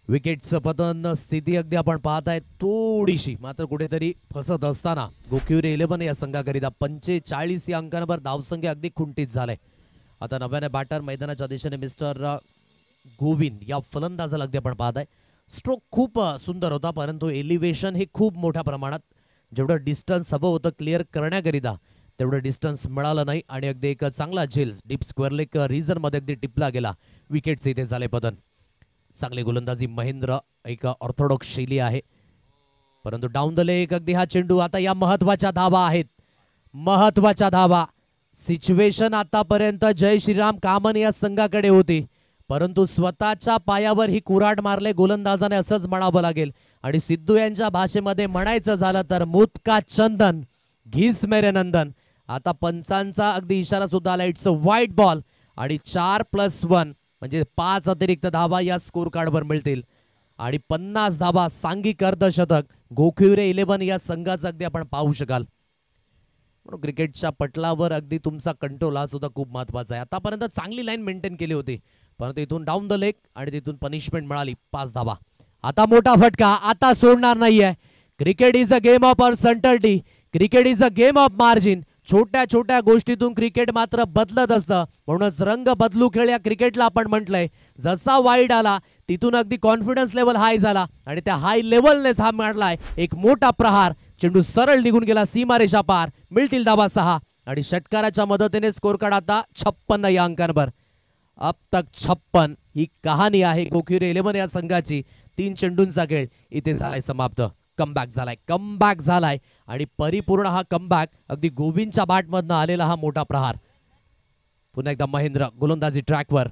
A: विकेटचं पतन स्थिती अगदी आपण पाहताय थोडीशी मात्र कुठेतरी फसत असताना गोखिवरे 11 या संघाकरिता 45 या अंकांवर धावसंख्या अगदी खुंटीत झालाय. आता नव्याने बॅटर मैदानाच्या दिशेने मिस्टर गोविंद या फलंदाजाला अगदी आपण पाहताय. स्ट्रोक खूप सुंदर होता, परंतु एलिव्हेशन हे खूप मोठ्या प्रमाणात जेवढं डिस्टन्स हवं होतं क्लिअर करण्याकरिता तेवढं डिस्टन्स मिळालं नाही आणि अगदी एक चांगला झेल डीप स्क्वेअर लेग रिजन मध्ये अगदी टिपला गेला. विकेटचे इथे झाले पतन. चांगली गोलंदाजी महेंद्र, एक ऑर्थोडॉक्स शैली आहे, परंतु डाऊन द लेग अगदी हा चेंडू. आता या महत्वाच्या धावा आहेत, महत्वाच्या धावा. सिच्युएशन आतापर्यंत जय श्रीराम कामन या संघाकडे होती, परंतु स्वतःच्या पायावर ही कुऱ्हाड मारले गोलंदाजाने असंच म्हणावं लागेल. आणि सिद्धू यांच्या भाषेमध्ये म्हणायचं झालं तर मुत का चंदन घीस मेरे नंदन. आता पंचांचा अगदी इशारा सुद्धा आला. इट्स अ वाईट बॉल आणि 4+1 म्हणजे 5 अतिरिक्त धावा या स्कोर कार्डवर मिळतील आणि 50 धावा सांघिक अर्धशतक गोखिवरे 11 या संघाचं अगदी आपण पाहू शकाल. पण क्रिकेटच्या पटलावर अगदी तुमचा कंट्रोल हा सुद्धा खूप महत्वाचा आहे. आतापर्यंत चांगली लाईन मेंटेन केली होती, परंतु इथून डाऊन द लेग आणि तिथून पनिशमेंट मिळाली 5 धावा. आता मोठा फटका, आता सोडणार नाहीये. Cricket is a game of uncertainty, cricket is a game of margin. छोट्या छोट्या गोष्टीतून क्रिकेट मात्र बदलत असतं, म्हणूनच रंग बदलू खेळ या क्रिकेटला आपण म्हटलंय. जसा वाईड आला तिथून अगदी कॉन्फिडन्स लेवल हाय झाला आणि त्या हाय लेवलनेच हा मारलाय एक मोठा प्रहार. चेंडू सरळ निघून गेला सीमारेषा पार. मिळतील धावा 6 आणि षटकाराच्या मदतीने स्कोर कार्ड आता 56 या अंकांवर. अब तक 56 ही कहाणी आहे गोखिवरे 11 या संघाची. 3 चेंडूंचा खेळ इथे झालाय समाप्त. कमबॅक झालाय आणि परिपूर्ण हा कमबॅक अगदी गोविंदच्या बॅटमधनं आलेला हा मोठा प्रहार. पुन्हा एकदा महेंद्र गोलंदाजी ट्रॅकवर,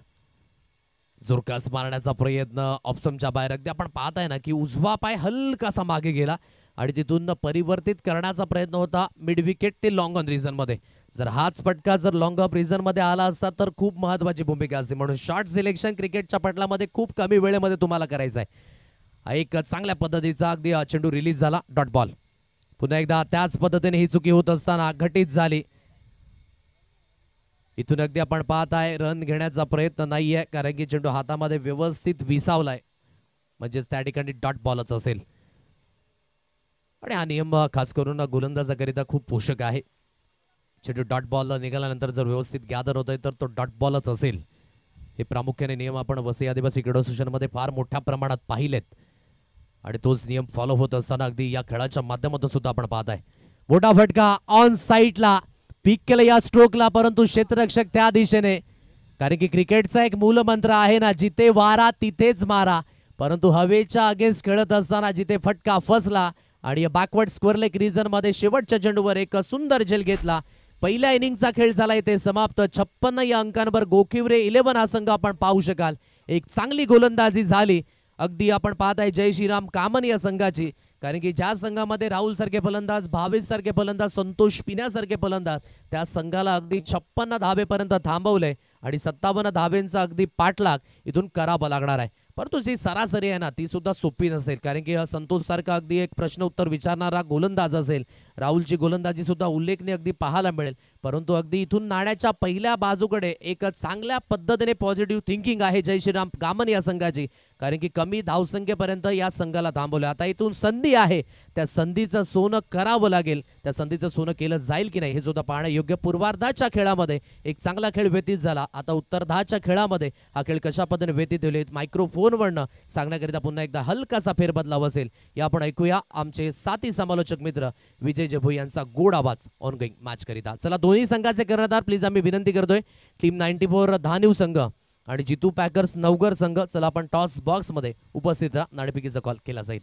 A: जोरकास मारण्याचा प्रयत्न ऑप्शनच्या बाहेर. अगदी आपण पाहताय ना की उजवा पाय हलकासा मागे गेला आणि तिथून परिवर्तित करण्याचा प्रयत्न होता मिड विकेट ते लॉंग ऑन रिझन मध्ये. जर हाच फटका जर लॉंग ऑफ रिझन मध्ये आला असता तर खूप महत्वाची भूमिका असते. म्हणून शॉर्ट सिलेक्शन क्रिकेटच्या पटलामध्ये खूप कमी वेळेमध्ये तुम्हाला करायचं आहे. एक चांगल्या पद्धतीचा अगदी चेंडू रिलीज झाला, डॉट बॉल. पुन्हा एकदा त्याच पद्धतीने ही चुकी होत असताना घटित झाली. इथून अगदी आपण पाहताय रन घेण्याचा प्रयत्न नाहीये, कारण की चेंडू हातामध्ये व्यवस्थित विसावलाय, म्हणजेच त्या ठिकाणी डॉट बॉलच असेल. आणि हा नियम खास करून गोलंदाजाकरिता खूप पोषक आहे. चेंडू डॉट बॉल निघाल्यानंतर जर व्यवस्थित गॅदर होतोय तर तो डॉट बॉलच असेल. हे प्रामुख्याने नियम आपण वसई आदिवासी क्रीडा असोसिएशनमध्ये फार मोठ्या प्रमाणात पाहिलेत आणि तोच नियम फॉलो होत असताना अगदी या खेळाच्या माध्यमातून सुद्धा आपण पाहताय. मोठा फटका ऑन साईडला, पीक केलं या स्ट्रोकला, परंतु क्षेत्ररक्षक त्या दिशेने. कारण की क्रिकेटचा एक मूलमंत्र आहे ना, जिथे वारा तिथेच मारा. परंतु हवेच्या अगेन्स्ट खेळत असताना जिथे फटका फसला आणि बॅकवर्ड स्क्वेअर लेग रिजन मध्ये शेवटच्या चेंडूवर एक सुंदर झेल घेतला. पहिल्या इनिंगचा खेळ झाला इथे समाप्त. 56 या अंकांवर गोखिवरे 11 हा संघ आपण पाहू शकाल. एक चांगली गोलंदाजी झाली अगदी आपण पाहताय जय श्रीराम कामन या संघाची. कारण की ज्या संघामध्ये राहुल सारखे फलंदाज, भावेश सारखे फलंदाज, संतोष पिण्यासारखे फलंदाज, त्या संघाला अगदी 56 धावेपर्यंत थांबवलंय आणि 57 धावेंचा अगदी पाठलाग इथून करावा लागणार आहे. परंतु जी सरासरी आहे ना ती सुद्धा सोपी नसेल, कारण की संतोष सारखा अगदी एक प्रश्न उत्तर विचारणारा गोलंदाज असेल. राहुलची गोलंदाजी सुद्धा उल्लेखनीय अगदी पाहायला मिळेल. परंतु अगदी इथून नाण्याच्या पहिल्या बाजूकडे एक चांगल्या पद्धतीने पॉझिटिव्ह थिंकिंग आहे जय श्रीराम कामन या संघाची, कारण की कमी धावसंख्येपर्यंत या संघाला थांबवलं. आता इथून संधी आहे, त्या संधीचं सोनं करावं लागेल. त्या संधीचं सोनं केलं जाईल की नाही हे सुद्धा पाहणं योग्य. पूर्वार्धाच्या खेळामध्ये एक चांगला खेळ व्यतीत झाला. आता उत्तरार्धाच्या खेळामध्ये हा खेळ कशा पद्धतीने व्यतीत होईल मायक्रोफोनवरनं सांगण्याकरिता पुन्हा एकदा हलकासा फेरबदलाव असेल. या आपण ऐकूया आमचे साथी समालोचक मित्र विजय जभू यांचा गोड आवाज ऑनगोईंग मॅच करिता. चला दोन्ही संघाचे कर्णधार प्लीज आम्ही विनंती करतोय. टीम 94 धानिव संघ आणि जितू पॅकर्स नवगर संघ, चला आपण टॉस बॉक्स मध्ये उपस्थित राहा. नाणेफेकीचा कॉल केला जाईल.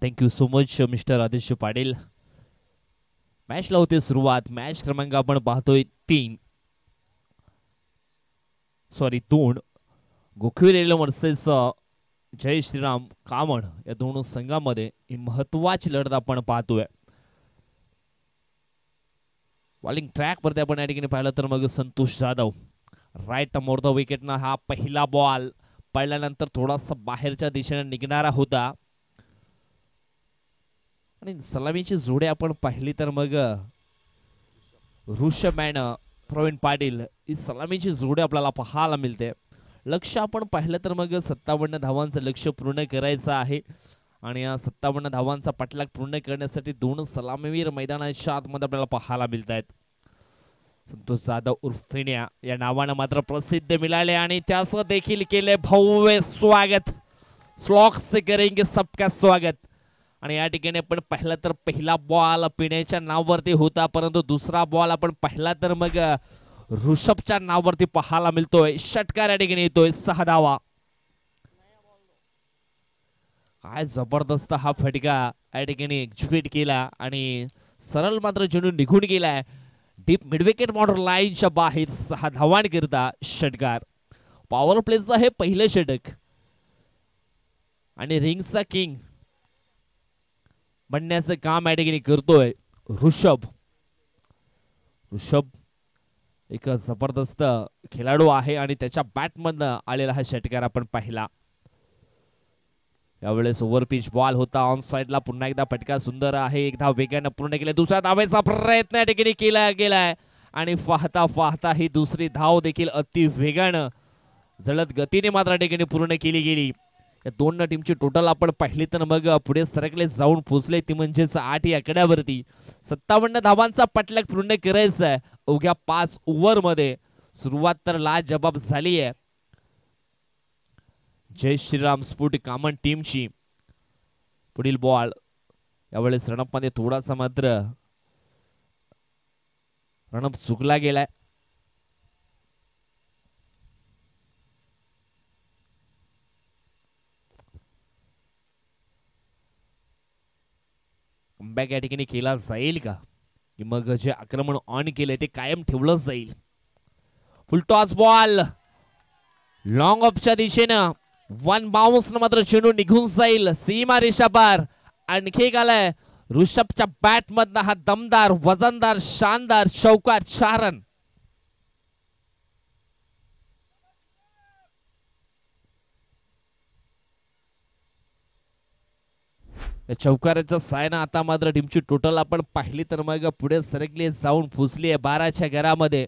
B: Thank you so much mister Aditya Patil. मॅचला होते सुरुवात. मॅच क्रमांक आपण पाहतोय 2. गोखिवरे वर्सेस जय श्रीराम कामण या दोन संघामध्ये ही महत्वाची लढत आपण पाहतोय. बॉलिंग ट्रॅक वरती आपण या ठिकाणी पाहिलं तर मग Santosh Jadhav right more the विकेटनं हा पहिला बॉल पडल्यानंतर थोडासा बाहेरच्या दिशेने निघणारा होता आणि सलामीची जोडी आपण पाहिली तर मग ऋषभ अँड प्रवीण पाटील ही सलामीची जोडी आपल्याला पाहायला मिळते. लक्ष आपण पाहिलं तर मग 57 धावांचं लक्ष पूर्ण करायचं आहे आणि या 57 धावांचा पाठलाग पूर्ण करण्यासाठी दोन सलामीवीर मैदानाच्या आतमध्ये आपल्याला पाहायला मिळत आहेत. संतोष जाधव उर्फ फिन्या या नावानं मात्र प्रसिद्ध मिळाले आणि त्याचं देखील केले भव्य स्वागत. स्लॉक्स से करेंगे सबका स्वागत. आणि या ठिकाणी आपण पाहिलं तर पहिला बॉल पिण्याच्या नावावरती होता परंतु दुसरा बॉल आपण पाहिला तर मग ऋषभच्या नावावरती पाहायला मिळतोय. षटकार या ठिकाणी येतोय 6 धावा. काय जबरदस्त हा फटका या ठिकाणी एक्झिक्यूट केला आणि सरळ मात्र चेंडू निघून गेलाय डीप मिडविकेट बॉर्डर लाईनच्या बाहेर. 6 धावांकरिता षटकार. पॉवर प्लेचं हे पहिलं षटक आणि रिंगचा किंग बनण्याचं काम या ठिकाणी करतोय ऋषभ. एक जबरदस्त खेळाडू आहे आणि त्याच्या बॅटमधनं आलेला हा षटकार आपण पाहिला. यावेळेस ओव्हर पिच बॉल होता ऑन साइडला. पुन्हा एकदा फटका सुंदर आहे. एक धाव वेगाने पूर्ण केले. दुसऱ्या धावेचा प्रयत्न या ठिकाणी केला गेलाय आणि पाहता पाहता ही दुसरी धाव देखील अति वेगानं जलद गतीने मात्र या ठिकाणी पूर्ण केली गेली. या दोन टीमची टोटल आपण पाहिली तर मग पुढे सरकले जाऊन पोहोचले ती म्हणजेच 8 या आकड्यावरती. 57 धावांचा पाठलाग पूर्ण करायचा आहे अवघ्या 5 ओव्हर मध्ये. सुरुवात तर लाजबाब झाली आहे जय श्रीराम स्पोर्ट कामन टीमची. पुढील बॉल यावेळेस रणअप मध्ये थोडासा मात्र रणअप चुकला गेलाय. कमबॅक या ठिकाणी केला जाईल का की मग जे आक्रमण ऑन केले ते कायम ठेवलं जाईल. फुल टॉस बॉल लॉंग ऑफच्या दिशेनं वन बाउन्स मात्र चेंडू निघून जाईल सीमा रेषा पार. आणखी एक आलाय ऋषभच्या बॅट मधनं हा दमदार वजनदार शानदार चौकार 4 रन. चौकाराच्या सायना आता मात्र टीमची टोटल आपण पाहिली तर मग पुढे सरकली जाऊन फुसली आहे 12च्या घरामध्ये.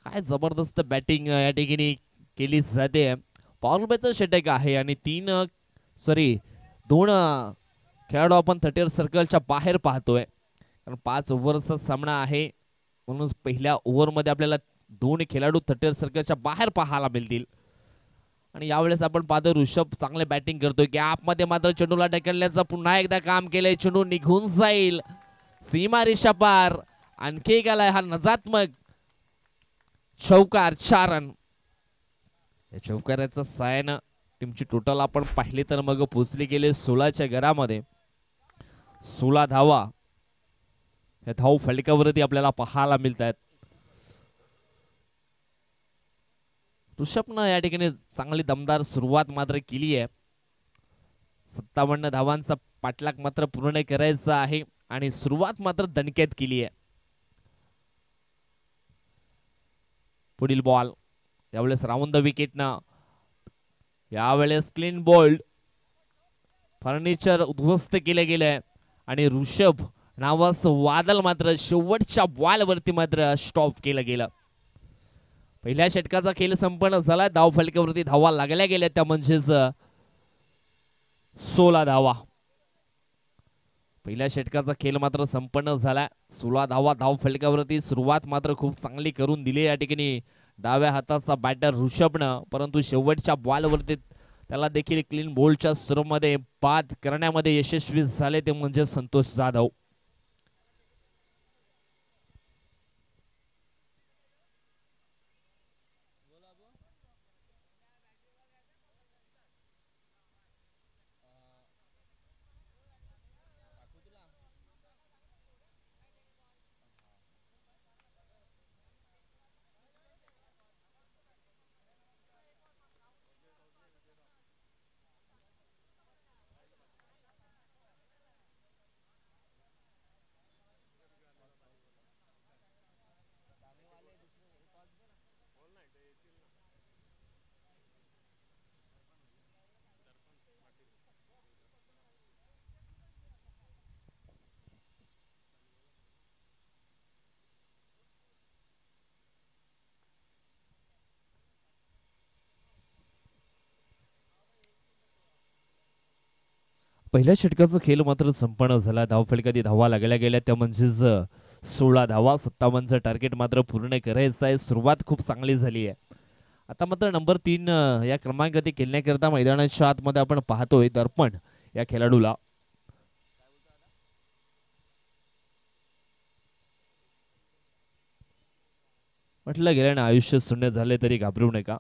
B: काय जबरदस्त बॅटिंग या ठिकाणी केली जाते. पॉवर प्लेचं षटक आहे आणि 2 खेळाडू आपण 30 सर्कलच्या बाहेर पाहतोय कारण 5 ओव्हरचा सामना आहे म्हणून पहिल्या ओव्हरमध्ये आपल्याला 2 खेळाडू 30 सर्कलच्या बाहेर पाहायला मिळतील. आणि यावेळेस आपण पाहतो ऋषभ चांगले बॅटिंग करतोय. गॅप मध्ये मात्र चेंडूला ढकलण्याचं पुन्हा एकदा काम केलंय. चेंडू निघून जाईल सीमा रेषा पार. आणखी एक आलाय हा नजात्मक चौकार 4 रन. या चौकाराचा सायन टीमची टोटल आपण पाहिली तर मग पोचली गेले 16च्या घरामध्ये. 16 धावा या धाव फलकावरती आपल्याला पाहायला मिळत आहेत. ऋषभनं या ठिकाणी चांगली दमदार सुरुवात मात्र केली आहे. 57 धावांचा पाठलाग मात्र पूर्ण करायचा आहे आणि सुरुवात मात्र दणक्यात केली आहे. पुढील बॉल यावेळेस राऊंड द विकेटनं यावेळेस क्लीन बोल्ड फर्निचर उद्ध्वस्त केले गेले आणि ऋषभ नावाचं वादळ मात्र शेवटच्या बॉलवरती मात्र स्टॉप केलं गेलं. पहिल्या षटकाचा खेळ संपन्न झाला. धाव फलकावरती धावा लागल्या गेल्या त्या म्हणजेच 16 धावा. पहिल्या षटकाचा खेळ मात्र संपन्न झाला. 16 धावा धाव फलकावरती. सुरुवात मात्र खूप चांगली करून दिली या ठिकाणी डाव्या हाताचा बॅटर ऋषभनं परंतु शेवटच्या बॉलवरती त्याला देखील क्लीन बोल्डच्या स्वरूपामध्ये बाद करण्यामध्ये यशस्वी झाले ते म्हणजे संतोष जाधव. पहिल्या षटकाचा खेळ मात्र संपन्न झाला. धावफलकात धावा लागल्या गेल्या त्या म्हणजेच 16 धावा. 57चं टार्गेट मात्र पूर्ण करायचं आहे. सुरुवात खूप चांगली झाली आहे. आता मात्र नंबर 3 या क्रमांकावरती खेळण्याकरता मैदानाच्या आतमध्ये आपण पाहतोय दर्पण या खेळाडूला. म्हटलं गेलं ना, आयुष्य शून्य झाले तरी घाबरू नका.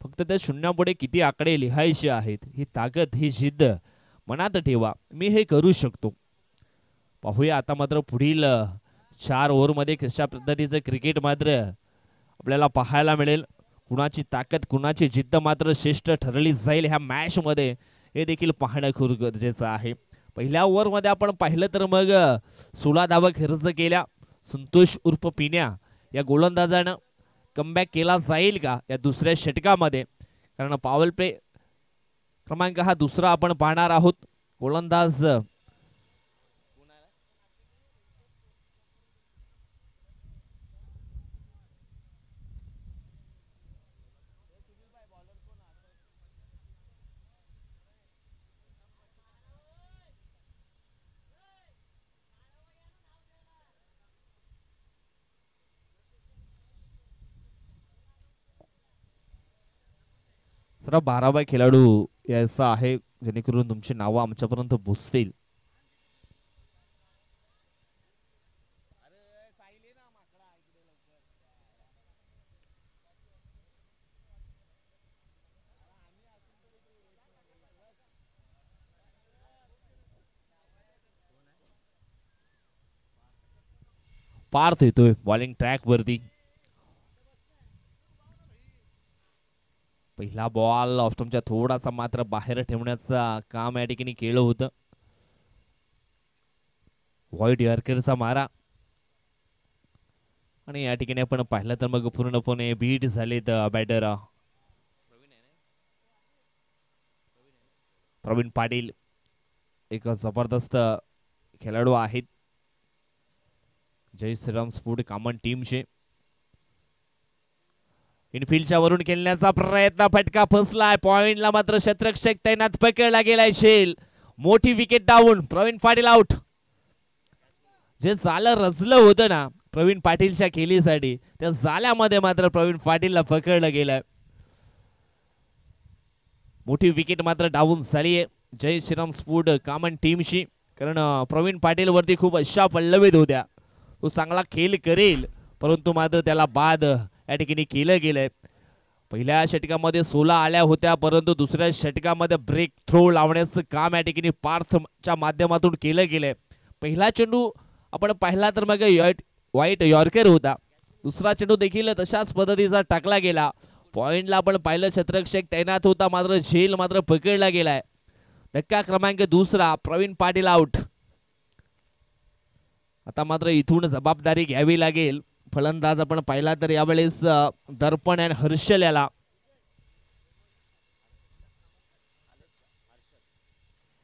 B: फक्त त्या शून्यापुढे किती आकडे लिहायचे आहेत ही ताकद, ही जिद्द मनात ठेवा. मी हे करू शकतो. पाहूया आता मात्र पुढील 4 ओव्हरमध्ये कशा पद्धतीचं क्रिकेट मात्र आपल्याला पाहायला मिळेल. कुणाची ताकद, कुणाची जिद्द मात्र श्रेष्ठ ठरली जाईल ह्या मॅच मध्ये हे देखील पाहणं खूप गरजेचं आहे. पहिल्या ओव्हरमध्ये आपण पाहिलं तर मग 16 धावा खर्च केल्या. संतोष उर्फ पिण्या या गोलंदाजानं कमबॅक केला जाईल का या दुसऱ्या षटकामध्ये, कारण पॉवर प्ले क्रमांक हा दुसरा आपण पाहणार आहोत. गोलंदाज जरा 12 खेळाडू याचा आहे जेणेकरून तुमची नावं आमच्यापर्यंत पोहोचतील. पार्थ येतोय बॉलिंग ट्रॅक वरती. पहिला बॉल ऑस्ट्रमच्या थोडासा मात्र बाहेर ठेवण्याचा काम या ठिकाणी केलं होतं. व्हाईट यॉर्करचा मारा आणि या ठिकाणी आपण पाहिलं तर मग पूर्णपणे बीट झालेत बॅटर प्रवीण पाटील. एक जबरदस्त खेळाडू आहेत जय श्रीराम स्पोर्ट कॉमन टीमचे. इनफिल्डच्या वरून खेळण्याचा प्रयत्न, फटका फसलाय. पॉइंटला मात्र शतरक्षक तैनात पकडला गेलाय. शेल मोठी wicket down. Praveen Patil out. जे जालं रचलं होतं ना प्रवीण पाटीलच्या खेळीसाठी त्या जाल्यामध्ये मात्र प्रवीण पाटीलला पकडलं गेलं. मोठी विकेट मात्र डाऊन झालीये जय श्रीराम स्पोर्ट कॉमन टीमशी, कारण प्रवीण पाटील वरती खूप अशा पल्लवीत होत्या. तो चांगला खेळ करेल परंतु मात्र त्याला बाद या ठिकाणी केलं गेलंय. पहिल्या षटकामध्ये 16 आल्या होत्या परंतु दुसऱ्या षटकामध्ये ब्रेक थ्रो लावण्याचं काम या ठिकाणी पार्थच्या माध्यमातून केलं गेलंय. पहिला चेंडू आपण पाहिला तर मग व्हाईट यॉर्कर होता. दुसरा चेंडू देखील तशाच पद्धतीचा टाकला गेला. पॉइंटला आपण पाहिलं शतरक्षक तैनात होता मात्र झेल मात्र पकडला गेलाय. धक्का क्रमांक दुसरा. प्रवीण पाटील आउट. आता मात्र इथून जबाबदारी घ्यावी लागेल. फलंदाज आपण पाहिला तर यावेळेस दर्पण आणि हर्षल याला.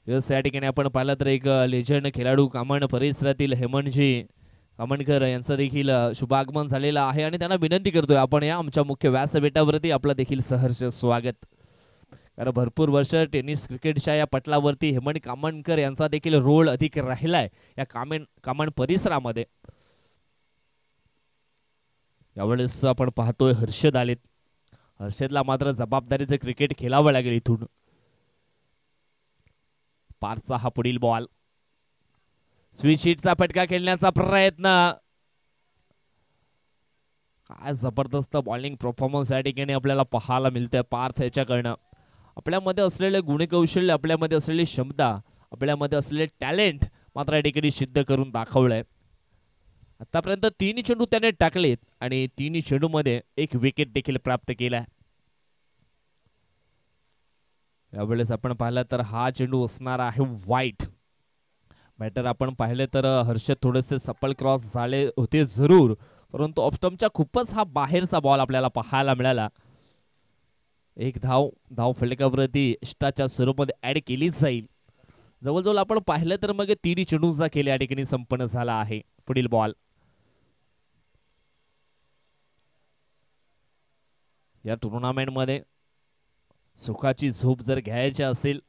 B: या ठिकाणी आपण पाहिलं तर एक लेजंड खेळाडू कामण परिसरातील हेमंतजी कामणकर यांचं देखील शुभागमन झालेलं आहे आणि त्यांना विनंती करतोय आपण या आमच्या मुख्य व्यासपीठावरती आपलं देखील सहर्ष स्वागत. कारण भरपूर वर्ष टेनिस क्रिकेटच्या या पटलावरती हेमंत कामणकर यांचा देखील रोल अधिक राहिलाय या कामण परिसरामध्ये. यावेळेस आपण पाहतोय हर्षद आलेत. हर्षदला मात्र जबाबदारीचं क्रिकेट खेळावं लागेल इथून. पारचा हा पुढील बॉल. स्विच हिटचा फटका खेळण्याचा प्रयत्न. काय जबरदस्त बॉलिंग परफॉर्मन्स या ठिकाणी आपल्याला पाहायला मिळतंय पार्थ याच्याकडनं. आपल्यामध्ये असलेले गुणकौशल्य, आपल्यामध्ये असलेली क्षमता, आपल्यामध्ये असलेले टॅलेंट मात्र या ठिकाणी सिद्ध करून दाखवलंय. आतापर्यंत 3 चेंडू त्याने टाकलेत आणि 3 चेंडू मध्ये 1 विकेट देखील प्राप्त केलाय. यावेळेस आपण पाहिलं तर हा चेंडू असणार आहे वाईट. बॅटर आपण पाहिले तर हर्षद थोडेसे सफल क्रॉस झाले होते जरूर परंतु ऑफस्टम्पच्या खूपच हा बाहेरचा बॉल आपल्याला पाहायला मिळाला. 1 धाव फलकावरती इष्टाच्या स्वरूपामध्ये ऍड केली जाईल. जवळजवळ आपण पाहिलं तर मग 3 चेंडूचा खेळ या ठिकाणी संपन्न झाला आहे. पुढील बॉल. या टुर्नामेंट मध्ये सुखाची झोप जर घ्यायची असेल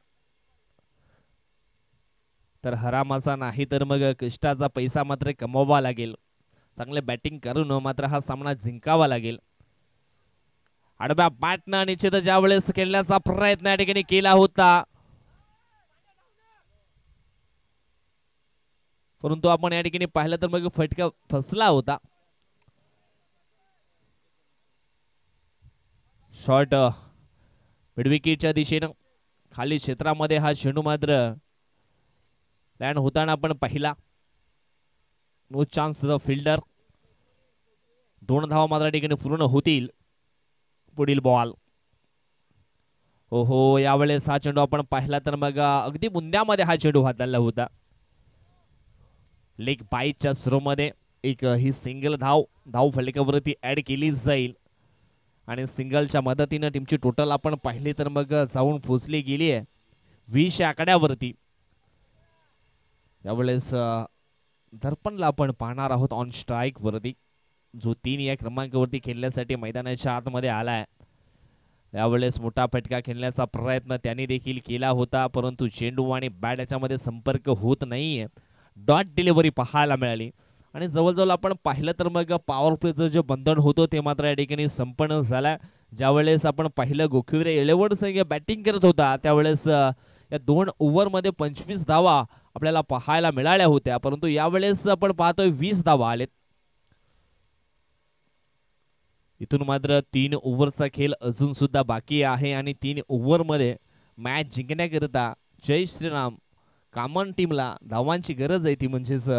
B: तर हरामाचा नाही तर मग कष्टाचा पैसा मात्र कमवावा लागेल. चांगले बॅटिंग करून मात्र हा सामना जिंकावा लागेल. आडव्या बॅटनं निश्चित ज्या वेळेस खेळण्याचा प्रयत्न या ठिकाणी केला होता, परंतु आपण या ठिकाणी पाहिलं तर मग फटका फसला होता. शॉट मिडविकेटच्या दिशेनं खाली क्षेत्रामध्ये हा चेंडू मात्र लँड होताना आपण पाहिला. No chance the fielder. 2 धावा मात्र ठिकाणी पूर्ण होतील. पुढील बॉल. ओहो, यावेळेस हा चेंडू आपण पाहिला तर मग अगदी मुंद्यामध्ये हा चेंडू हाताळला होता. लेग बाईच्या सुरूमध्ये एक ही सिंगल धाव फलकावरती ऍड केली जाईल आणि सिंगलच्या मदतीने टीमची टोटल आपण पाहिली तर मग जाऊन पोहोचली गेली आहे 20 या आकड्यावरती. यावेळेस दर्पणला आपण पाहणार आहोत ऑन स्ट्राईक वरती, जो 3 या क्रमांकावरती खेळण्यासाठी मैदानाच्या आतमध्ये आलाय. यावेळेस मोठा फटका खेळण्याचा प्रयत्न त्यांनी देखील केला होता, परंतु चेंडू आणि बॅट याच्यामध्ये संपर्क होत नाहीये. डॉट डिलिव्हरी पाहायला मिळाली आणि जवळजवळ आपण पाहिलं तर मग पॉवर प्लेचं जे बंधन होतं ते मात्र या ठिकाणी संपन्न झालं. ज्यावेळेस आपण पाहिलं गोखिवरे 11 संघ बॅटिंग करत होता त्यावेळेस या 2 ओव्हरमध्ये 25 धावा आपल्याला पाहायला मिळाल्या होत्या, परंतु यावेळेस आपण पाहतोय 20 धावा आलेत. इथून मात्र 3 ओव्हरचा खेळ अजून सुद्धा बाकी आहे आणि 3 ओव्हरमध्ये मॅच जिंकण्याकरिता जय श्रीराम कामन टीमला धावांची गरज आहे, ती म्हणजेच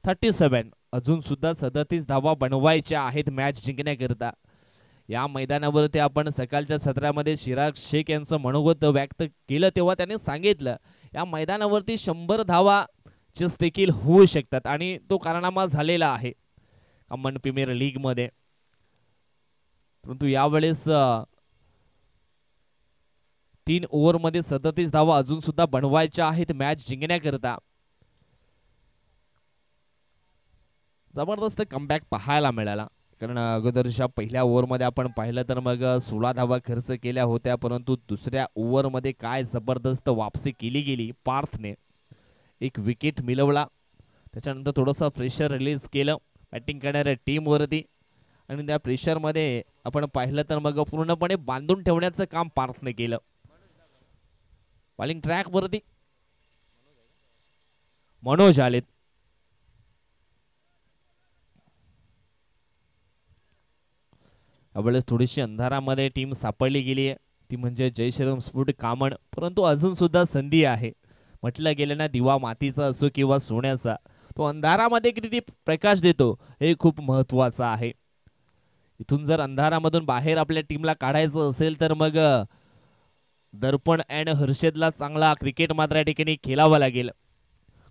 B: 37. अजून सुद्धा 37 धावा बनवायच्या आहेत मॅच जिंकण्याकरिता. या मैदानावरती आपण सकाळच्या सत्रामध्ये चिराग शेख यांचं मनोगत व्यक्त केलं तेव्हा त्यांनी सांगितलं या मैदानावरती 100 धावा देखील होऊ शकतात आणि तो कारनामा झालेला आहे कमन प्रीमियर लीग मध्ये. परंतु यावेळेस 3 ओव्हरमध्ये 37 धावा अजून सुद्धा बनवायच्या आहेत मॅच जिंकण्याकरिता. जबरदस्त कमबॅक पाहायला मिळाला, कारण अगोदरच्या पहिल्या ओव्हरमध्ये आपण पाहिलं तर मग 16 धावा खर्च केल्या होत्या, परंतु दुसऱ्या ओव्हरमध्ये काय जबरदस्त वापसी केली गेली. पार्थने एक विकेट मिळवला, त्याच्यानंतर थोडंसं प्रेशर रिलीज केलं बॅटिंग करणाऱ्या टीमवरती आणि त्या प्रेशरमध्ये आपण पाहिलं तर मग पूर्णपणे बांधून ठेवण्याचं काम पार्थने केलं. बॉलिंग ट्रॅक वरती मनोज आलेत. यावेळेस थोडीशी अंधारामध्ये टीम सापडली गेली आहे, ती म्हणजे जय श्रीराम स्फोट कामण. परंतु अजून सुद्धा संधी आहे. म्हटलं गेलं ना, दिवा मातीचा असो किंवा सोन्याचा, तो अंधारामध्ये किती प्रकाश देतो हे खूप महत्वाचं आहे. इथून जर अंधारामधून बाहेर आपल्या टीमला काढायचं असेल तर मग दर्पण अँड हर्षदला चांगला क्रिकेट मात्र या ठिकाणी खेळावा लागेल.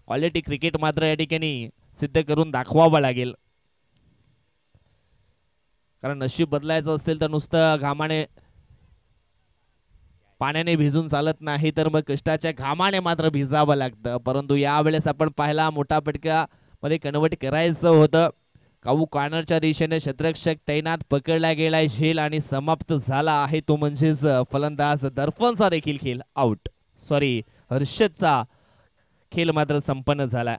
B: क्वालिटी क्रिकेट मात्र या ठिकाणी सिद्ध करून दाखवावा लागेल, कारण नशीब बदलायचं असेल तर नुसतं घामाने पाण्याने भिजून चालत नाही, तर मग कष्टाच्या घामाने मात्र भिजावं लागतं. परंतु यावेळेस आपण पाहिला मोठा फटका मध्ये कन्वर्ट करायचं होतं. काऊ कॉर्नरच्या दिशेने क्षेत्ररक्षक तैनात पकडला गेलाय झेल आणि समाप्त झाला आहे तो म्हणजेच फलंदाज दर्पणचा देखील खेळ आउट. सॉरी, हर्षदचा खेळ मात्र संपन्न झाला.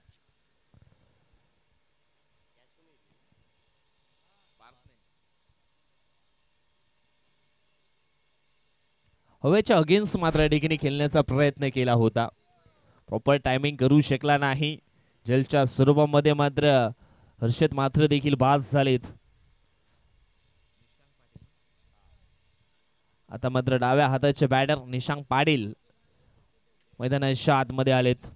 B: हवेच्या अगेन्स्ट मात्र या ठिकाणी खेळण्याचा प्रयत्न केला होता, प्रॉपर टायमिंग करू शकला नाही. जलच्या स्वरूपामध्ये मात्र हर्षद मात्र देखील बाद झालेत. आता मात्र डाव्या हाताचे बॅटर निशांक पाटील मैदानाच्या आतमध्ये आलेत.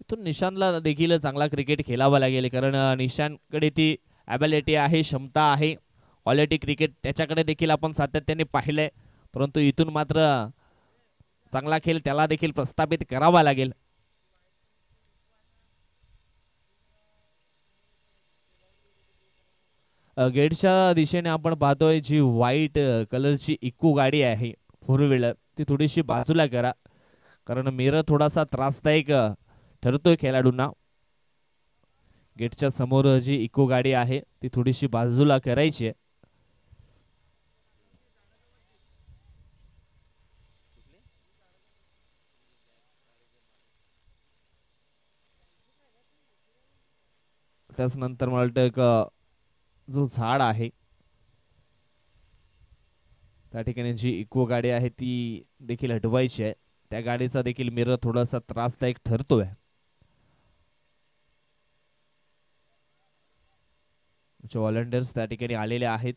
B: इथून निशांतला देखील चांगला क्रिकेट खेळावा लागेल, कारण निशांतकडे ती ॲबिलिटी आहे, क्षमता आहे, क्वालिटी क्रिकेट त्याच्याकडे देखील आपण सातत्याने पाहिलंय. परंतु इथून मात्र चांगला खेळ त्याला देखील प्रस्थापित करावा लागेल. गेटच्या दिशेने आपण पाहतोय जी व्हाईट कलरची इको गाडी आहे 4 व्हीलर, ती थोडीशी बाजूला करा, कारण मिरर थोडासा त्रासदायक ठरतोय खेळाडूंना. गेटच्या समोर जी इको गाडी आहे ती थोडीशी बाजूला करायची आहे. त्याच नंतर मला वाटतं एक जो झाड आहे त्या ठिकाणी जी इको गाडी आहे ती देखील हटवायची आहे. त्या गाडीचा देखील मिरर थोडासा त्रासदायक ठरतोय. व्हॉलंटियर्स त्या ठिकाणी आलेले आहेत.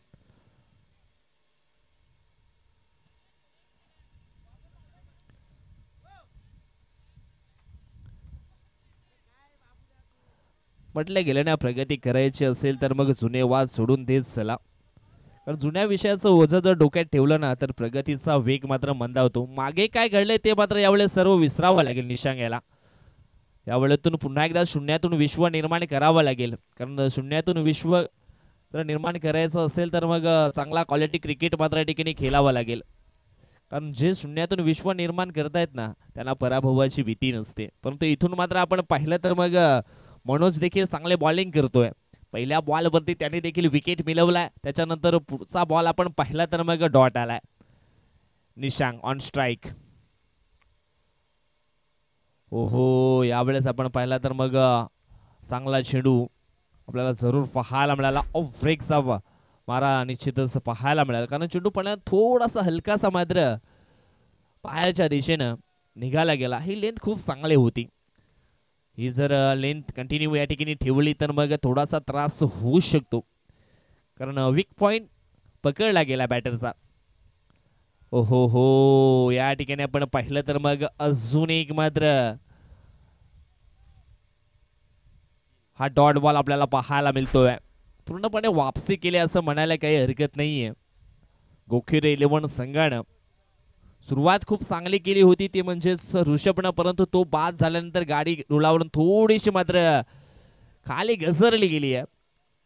B: म्हटलं गेलं ना, प्रगती करायची असेल तर मग जुने वाद सोडून देत चला. कारण जुन्या विषयाचं ओझं जर डोक्यात ठेवलं ना तर प्रगतीचा वेग मात्र मंदावतो. मागे काय घडले ते मात्र यावेळेस सर्व विसरावं लागेल निशांग याला. यावेळेतून पुन्हा एकदा शून्यातून विश्व निर्माण करावं लागेल. कारण शून्यातून विश्व जर निर्माण करायचं असेल तर मग चांगला क्वालिटी क्रिकेट मात्र या ठिकाणी खेळावं लागेल. कारण जे शून्यातून विश्व निर्माण करतायत ना त्यांना पराभवाची भीती नसते. परंतु इथून मात्र आपण पाहिलं तर मग मनोज देखील चांगले बॉलिंग करतोय. पहिल्या बॉलवरती त्याने देखील विकेट मिळवलाय. त्याच्यानंतर पुढचा बॉल आपण पाहिला तर मग डॉट आलाय. निशांग ऑन स्ट्राईक. ओहो, यावेळेस आपण पाहिला तर मग चांगला चेंडू आपल्याला जरूर पाहायला मिळाला. ऑफ ब्रेकचा मारा निश्चितच पाहायला मिळाला. कारण चेंडू पण थोडासा हलकासा मात्र पायाच्या दिशेनं निघाला गेला. ही लेंथ खूप चांगली होती. ही जर लेंथ कंटिन्यू या ठिकाणी ठेवली तर मग थोडासा त्रास होऊ शकतो. कारण वीक पॉइंट पकडला गेला बॅटरचा. ओहो हो, या ठिकाणी आपण पाहिलं तर मग अजून एक मात्र हा डॉट बॉल आपल्याला पाहायला मिळतोय. पूर्णपणे वापसी केली असं म्हणायला काही हरकत नाहीये. गोखिरे 11 संघानं सुरुवात खूप चांगली केली होती ती म्हणजेच ऋषभनं. परंतु तो बाद झाल्यानंतर गाडी रुळावरून थोडीशी मात्र खाली घसरली गेली आहे.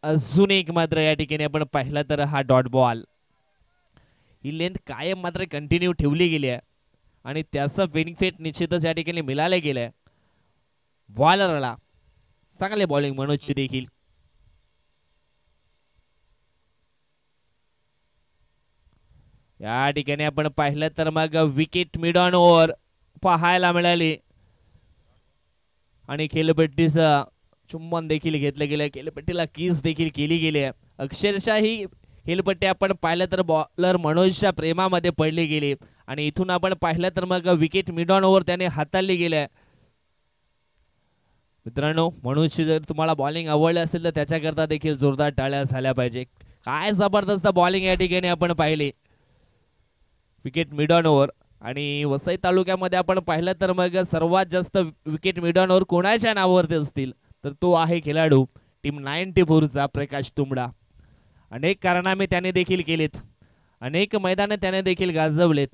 B: अजून एक मात्र या ठिकाणी आपण पाहिलं तर हा डॉट बॉल. ही लेंथ कायम मात्र कंटिन्यू ठेवली गेली आहे आणि त्याचं बेनिफिट निश्चितच या ठिकाणी मिळाले गेलंय. बॉलरला चांगले बॉलिंग मनोजची देखील. या ठिकाणी आपण पाहिलं तर मग विकेट मिड ऑन ओव्हर पाहायला मिळाली आणि खेळपट्टीचं चुंबन देखील घेतलं गेलं. खेळपट्टीला किस देखील केली गेली आहे. अक्षरशः ही खेळपट्टी आपण पाहिलं तर बॉलर मनोजच्या प्रेमामध्ये पडली गेली आणि इथून आपण पाहिलं तर मग विकेट मिड ऑन ओव्हर त्याने हाताळली गेले. मित्रांनो, मनोजची जर तुम्हाला बॉलिंग आवडली असेल तर त्याच्याकरता देखील जोरदार टाळ्या झाल्या पाहिजे. काय जबरदस्त बॉलिंग या ठिकाणी आपण पाहिली. विकेट मिड ऑन ओव्हर आणि वसई तालुक्यामध्ये आपण पाहिलं तर मग सर्वात जास्त विकेट मिड ऑन ओव्हर कोणाच्या नावावरती असतील तर तो आहे खेळाडू टीम 94चा प्रकाश तुंबडा. अनेक कारनामे त्याने देखील केलेत. अनेक मैदाने त्याने देखील गाजवलेत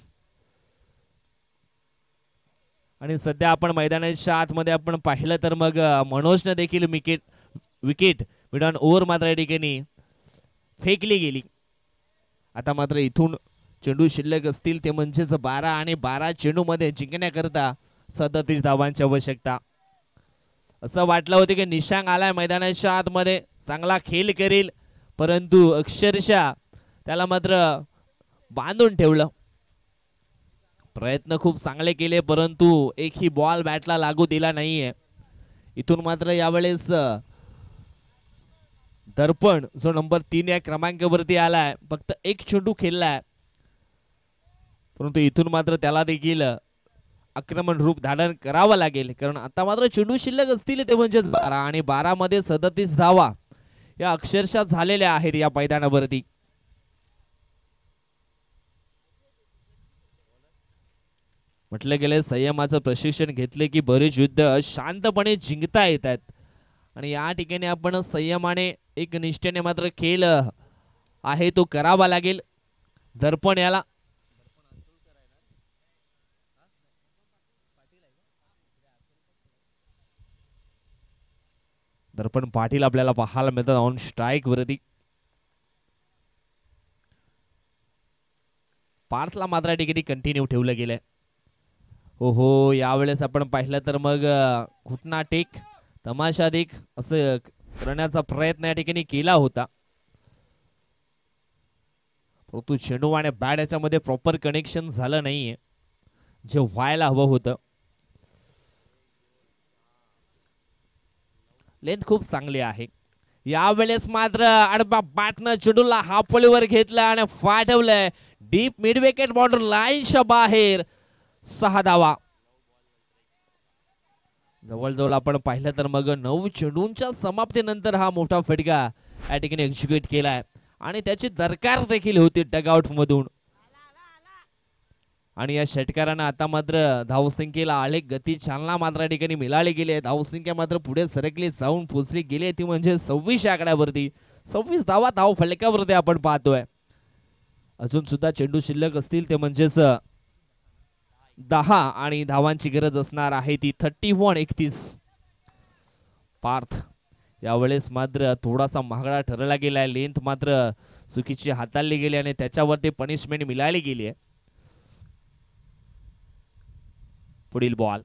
B: आणि सध्या आपण मैदानाच्या आतमध्ये आपण पाहिलं तर मग मनोजने देखील विकेट मिड ऑन ओव्हर मात्र या ठिकाणी फेकली गेली. आता मात्र इथून चेंडू शिल्लक असतील ते म्हणजेच 12 आणि 12 चेंडू मध्ये जिंकण्याकरता 37 धावांची आवश्यकता. असं वाटलं होतं की निशांग आलाय मैदानाच्या आतमध्ये चांगला खेळ करेल परंतु अक्षरशः त्याला मात्र बांधून ठेवलं. प्रयत्न खूप चांगले केले परंतु एकही बॉल बॅटला लागू दिला नाहीये. इथून मात्र यावेळेस दर्पण जो नंबर 3 या क्रमांकावरती आलाय फक्त एक चेंडू खेळलाय परंतु इथून मात्र त्याला देखील आक्रमण रूप धारण करावं लागेल. कारण आता मात्र चेंडू शिल्लक असतील ते म्हणजे 12 आणि 12 मध्ये 37 धावा या अक्षरशः झालेल्या आहेत या मैदानावरती. म्हटलं गेलं संयमाचं प्रशिक्षण घेतले की बरेच युद्ध शांतपणे जिंकता येतात आणि या ठिकाणी आपण संयमाने एक निष्ठेने मात्र खेळ आहे तो करावा लागेल. दर्पण याला दर्पण पाटील आपल्याला पाहायला मिळतात ऑन स्ट्राईक वरती. पार्थला मात्र ठिकाणी कंटिन्यू ठेवलं गेलंय. ओहो, यावेळेस आपण पाहिलं तर मग घुटना टेक तमाशा देख असं करण्याचा प्रयत्न या ठिकाणी केला होता परंतु चेंडू आणि बॅट याच्यामध्ये प्रॉपर कनेक्शन झालं नाहीये जे व्हायला हवं होतं. लेंथ खूप चांगली आहे यावेळेस मात्र आडबा बॅटनं चेंडूला हाफळीवर घेतलं आणि फाटवलंय डीप मिड विकेट बाउंड्री लाईनच्या बाहेर. 6 धावा. जवळजवळ आपण पाहिलं तर मग 9 चेंडूंच्या समाप्तीनंतर हा मोठा फटका या ठिकाणी एक्झिक्यूट केलाय आणि त्याची दरकार देखील होती डगआउट मधून. आणि या षटकारांना आता मात्र धावसंख्येला आले गती चालना मात्र या ठिकाणी मिळाली गेली आहे. धावसंख्या मात्र पुढे सरकली जाऊन पोहोचली गेली ती म्हणजे 26 आकड्यावरती. 26 धावा धाव फलकावरती आपण पाहतोय. अजून सुद्धा चेंडू शिल्लक असतील ते म्हणजेच 10 आणि धावांची गरज असणार आहे ती 31-31. पार्थ यावेळेस मात्र थोडासा महागडा ठरला गेलाय. लेंथ मात्र चुकीची हाताळली गेली आणि त्याच्यावरती पनिशमेंट मिळाली गेली आहे. पुढील बॉल.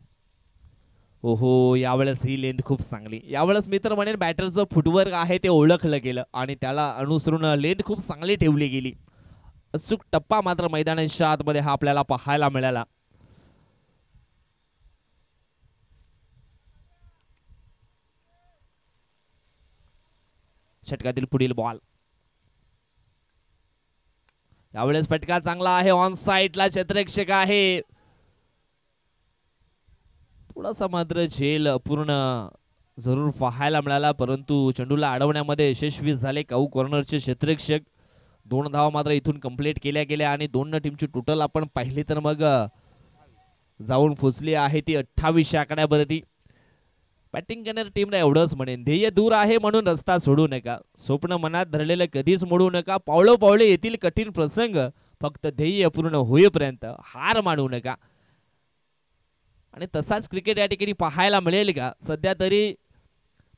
B: ओहो यावेळेस ही लेंथ खूप चांगली. यावेळेस मी तर म्हणेन बॅटरचं फुटवर्क आहे ते ओळखलं गेलं आणि त्याला अनुसरून लेंथ खूप चांगली ठेवली गेली. अचूक टप्पा मात्र मैदानाच्या आतमध्ये हा आपल्याला पाहायला मिळाला. षटकातील पुढील बॉल. यावेळेस फटका चांगला आहे. ऑन साइडला क्षेत्ररक्षक आहे. थोडासा मात्र झेल पूर्ण जरूर पाहायला मिळाला परंतु चेंडूला अडवण्यामध्ये यशस्वी झाले काऊ कॉर्नरचे क्षेत्ररक्षक. 2 धावा मात्र इथून कंप्लीट केल्या गेल्या आणि दोन टीमची टोटल आपण पाहिली तर मग जाऊन पोचली आहे ती 28 आकड्यावरती. बॅटिंग करणाऱ्या टीमला एवढंच म्हणेन ध्येय दूर आहे म्हणून रस्ता सोडू नका. स्वप्न मनात धरलेलं कधीच मोडू नका. पावले येतील कठीण प्रसंग फक्त ध्येय पूर्ण होईपर्यंत हार मानू नका. आणि तसाच क्रिकेट या ठिकाणी पाहायला मिळेल का सध्या तरी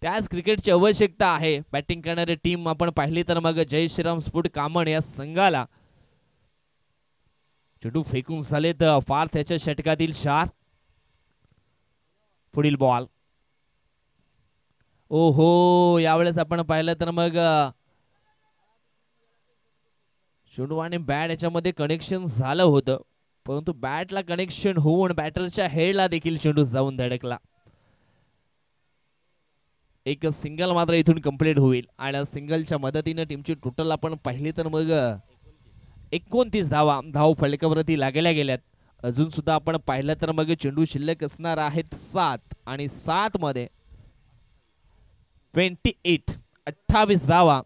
B: त्याच क्रिकेटची आवश्यकता आहे. बॅटिंग करणारी टीम आपण पाहिली तर मग जय श्रीराम स्फोट कामण या संघाला चेंडू फेकून झाले तर फार त्याच्या षटकातील 4. पुढील बॉल. ओहो यावेळेस आपण पाहिलं तर मग चेंडू आणि बॅट याच्यामध्ये कनेक्शन झालं होतं परंतु बॅटला कनेक्शन होऊन बॅटरच्या हेडला देखील चेंडू जाऊन धडकला. एक सिंगल मात्र इथून कंप्लीट होईल आणि सिंगलच्या मदतीने टीमची टोटल आपण पाहिली तर मग 29 धावा धाव फलकावरती लागल्या गेल्यात. अजून सुद्धा आपण पाहिलं तर मग चेंडू शिल्लक असणार आहेत 7 आणि 7 मध्ये 28 धावा.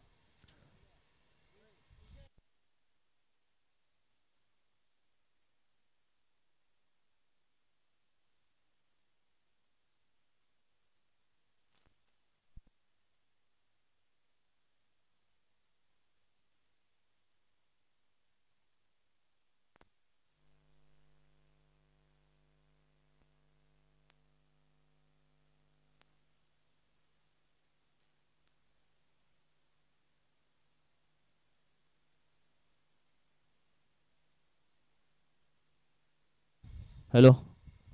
B: Hello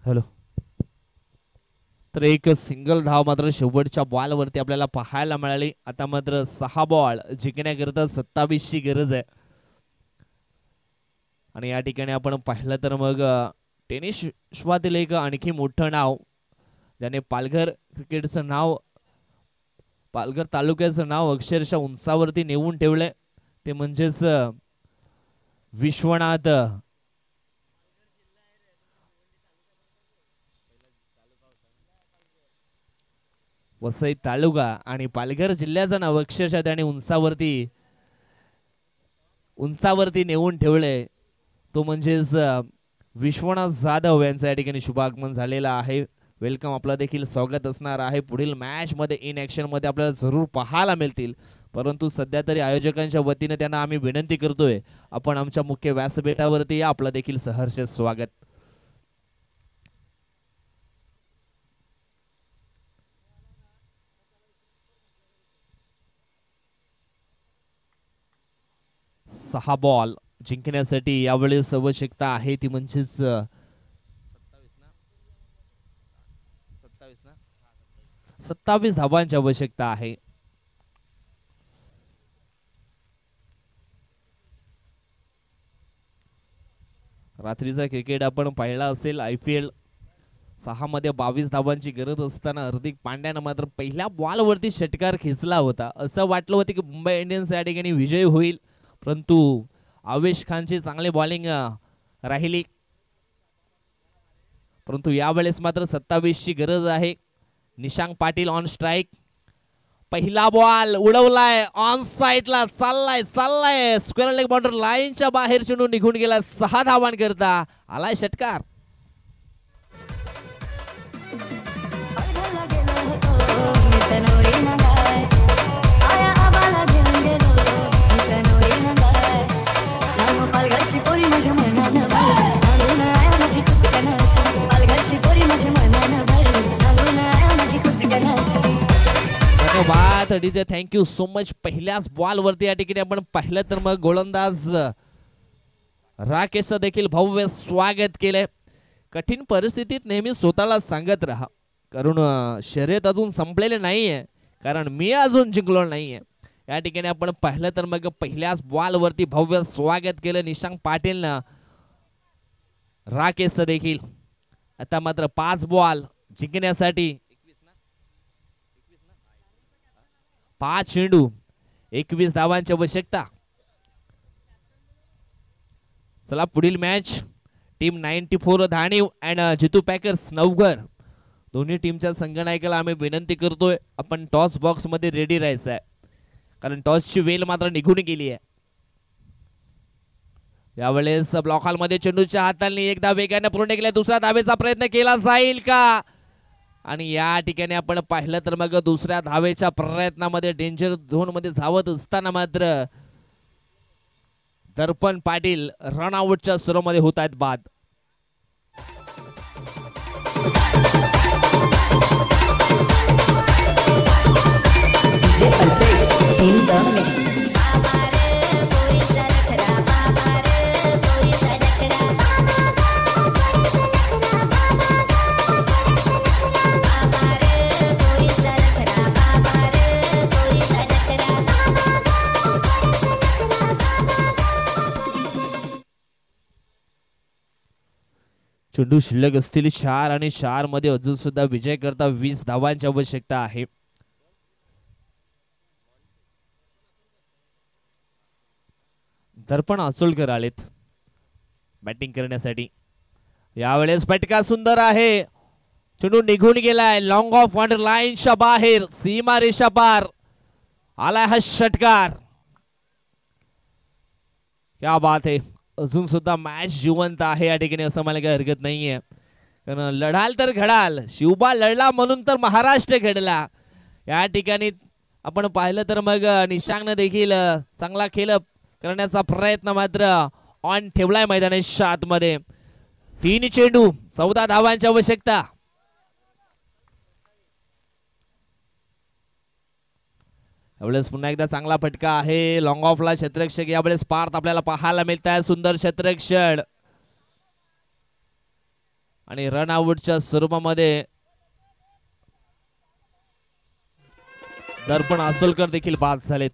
B: hello. तर एक सिंगल धाव मात्र शेवटच्या बॉलवरती आपल्याला पाहायला मिळाली. आता मात्र 6 बॉल जिंकण्याकरता 27 ची गरज आहे. आणि या ठिकाणी आपण पाहिलं तर मग टेनिस विश्वातील एक आणखी मोठं नाव ज्याने पालघर क्रिकेटचं नाव पालघर तालुक्याचं नाव अक्षरशः उंचावरती नेऊन ठेवलंय ते म्हणजेच विश्वनाथ वसई तालुका आणि पालघर जिल्ह्याचं नाव अक्षरशः त्याने उंचावरती नेऊन ठेवले तो म्हणजेच विश्वनाथ जाधव यांचं या ठिकाणी शुभागमन झालेलं आहे. वेलकम आपलं देखील स्वागत असणार आहे. पुढील मॅच मध्ये इन ऍक्शन मध्ये आपल्याला जरूर पाहायला मिळतील परंतु सध्या तरी आयोजकांच्या वतीने त्यांना आम्ही विनंती करतोय आपण आमच्या मुख्य व्यासपीठावरती या. आपलं देखील सहर्ष स्वागत. सहा बॉल जिंकण्यासाठी यावेळेस आवश्यकता आहे ती म्हणजेच 27 धावांची आवश्यकता आहे. रात्रीचा क्रिकेट आपण पाहिला असेल. IPL 6 मध्ये 22 धावांची गरज असताना हार्दिक पांड्यानं मात्र पहिल्या बॉलवरती षटकार खेचला होता. असं वाटलं होतं की मुंबई इंडियन्स या ठिकाणी विजयी होईल, परंतु आवेश खानची चांगली बॉलिंग राहिली. परंतु यावेळेस मात्र 27 ची गरज आहे. Nishank Patil on strike. पहिला बॉल उडवलाय, ऑन साइडला चाललाय स्क्वेअर लेग बाउंड्री लाईनच्या बाहेर चेंडू निघून गेला. 6 धावांकरता आलाय षटकार. धन्यवाद डीजे, थँक्यू सो मच. पहिल्याच बॉल वरती या ठिकाणी आपण पाहिलं तर मग गोलंदाज राकेशचं देखील भव्य स्वागत केलंय. कठीण परिस्थितीत नेहमी स्वतःला सांगत राहा, कारण शर्यत अजून संपलेले नाहीये, कारण मी अजून जिंकलो नाहीये. या ठिकाणी आपण पाहिलं तर मग पहिल्याच बॉल वरती भव्य स्वागत केलं निशांक पाटीलनं राकेशचं देखील. आता मात्र 5 बॉल जिंकण्यासाठी 5 चेंडू 21 धावांची आवश्यकता. चला पुढील मॅच टीम 94 धाणीव अँड जितू पॅकर्स नवघर दोन्ही टीमच्या संघनायकाला आम्ही विनंती करतोय, आपण टॉस बॉक्स मध्ये रेडी राहायचं आहे, कारण टॉसची वेळ मात्र निघून गेली आहे. यावेळेस ब्लॉक हॉल मध्ये चेंडूच्या हाताने एकदा वेगाने पूर्ण केला, दुसऱ्या धावेचा प्रयत्न केला जाईल का? आणि या ठिकाणी आपण पाहिलं तर मग दुसऱ्या धावेच्या प्रयत्नामध्ये डेंजर झोन मध्ये धावत असताना मात्र दर्पण पाटील रनआउटच्या सुरामध्ये होत आहेत बाद. चेंडू शिल्लक असतील 4 आणि 4 मध्ये अजून सुद्धा विजय करता 20 धावांची आवश्यकता आहे. दर्पण अचोलकर आलेत बॅटिंग करण्यासाठी. यावेळेस फटका सुंदर आहे, चेंडू निघून गेलाय लॉंग ऑफ बाउंड्री लाईनच्या बाहेर, सीमा रेषा पार आलाय हा षटकार. क्या बात है, अजून सुद्धा मॅच जिवंत आहे या ठिकाणी असं मला काही हरकत नाहीये, कारण लढाल तर घडाल, शिवबा लढला म्हणून तर महाराष्ट्र घडला. या ठिकाणी आपण पाहिलं तर मग निशांकनं देखील चांगला खेळ करण्याचा प्रयत्न मात्र ऑन ठेवलाय मैदानाच्या आतमध्ये. 3 चेंडू 14 धावांची आवश्यकता. यावेळेस पुन्हा एकदा चांगला फटका आहे, लॉंग ऑफला क्षेत्ररक्षक यावेळेस पार्थ आपल्याला पाहायला मिळत आहे. सुंदर क्षेत्ररक्षण आणि रन आउटच्या स्वरूपामध्ये दर्पण अचोलकर देखील बाद झालेत.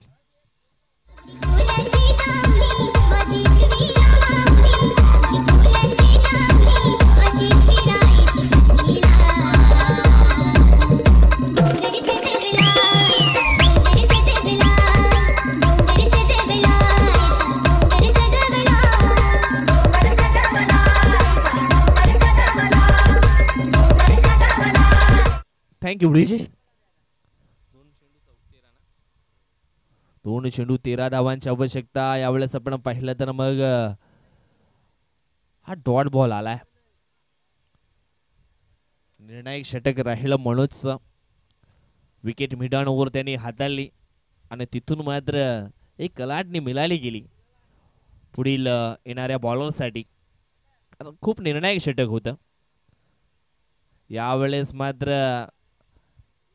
B: Thank you breezy. 2 चेंडू 13 धावांची आवश्यकता. यावेळेस आपण पाहिलं तर मग हा डॉट बॉल आलाय, निर्णायक षटक राहिलं म्हणूनच विकेट मिडॉन ओव्हर त्यांनी हाताळली आणि तिथून मात्र एक कलाटणी मिळाली गेली पुढील येणाऱ्या बॉलरसाठी. खूप निर्णायक षटक होतं. यावेळेस मात्र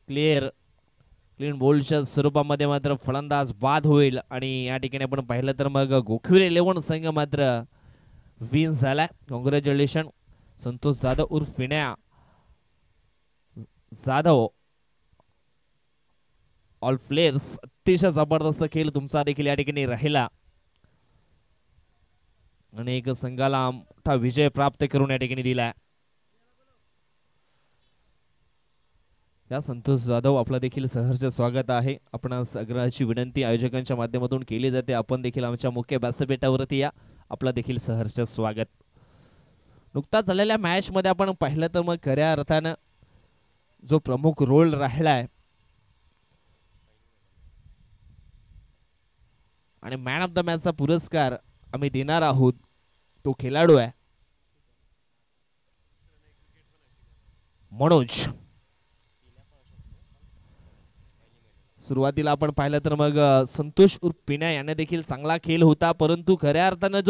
B: क्लीन बोल्डच्या स्वरूपामध्ये मात्र फलंदाज बाद होईल आणि या ठिकाणी आपण पाहिलं तर मग गोखिवरे 11 संघ मात्र विन झालाय. कॉंग्रॅच्युलेशन संतोष जाधव उर्फ विनया जाधव. ऑल प्लेयर्स अतिशय जबरदस्त खेळ तुमचा देखील या ठिकाणी राहिला आणि एक संघाला मोठा विजय प्राप्त करून या ठिकाणी दिलाय. या संतोष जाधव आपला देखील सहर्ष स्वागत आहे. आपणास आग्रहाची विनंती आयोजकांच्या माध्यमातून केली जाते, आपण देखील आमच्या मुख्य व्यासपीठावरती या. आपला देखील सहर्ष स्वागत. नुकताच झालेल्या मॅच मध्ये आपण पाहिलं तर मग खऱ्या अर्थानं जो प्रमुख रोल राहिलाय आणि मॅन ऑफ द मॅचचा पुरस्कार आम्ही देणार आहोत, तो खेळाडू आहे मनोज. सुरुवातीला आपण पाहिलं तर मग संतोष उर्फ पिण्या याने देखील चांगला खेळ होता, परंतु खऱ्या अर्थानं जो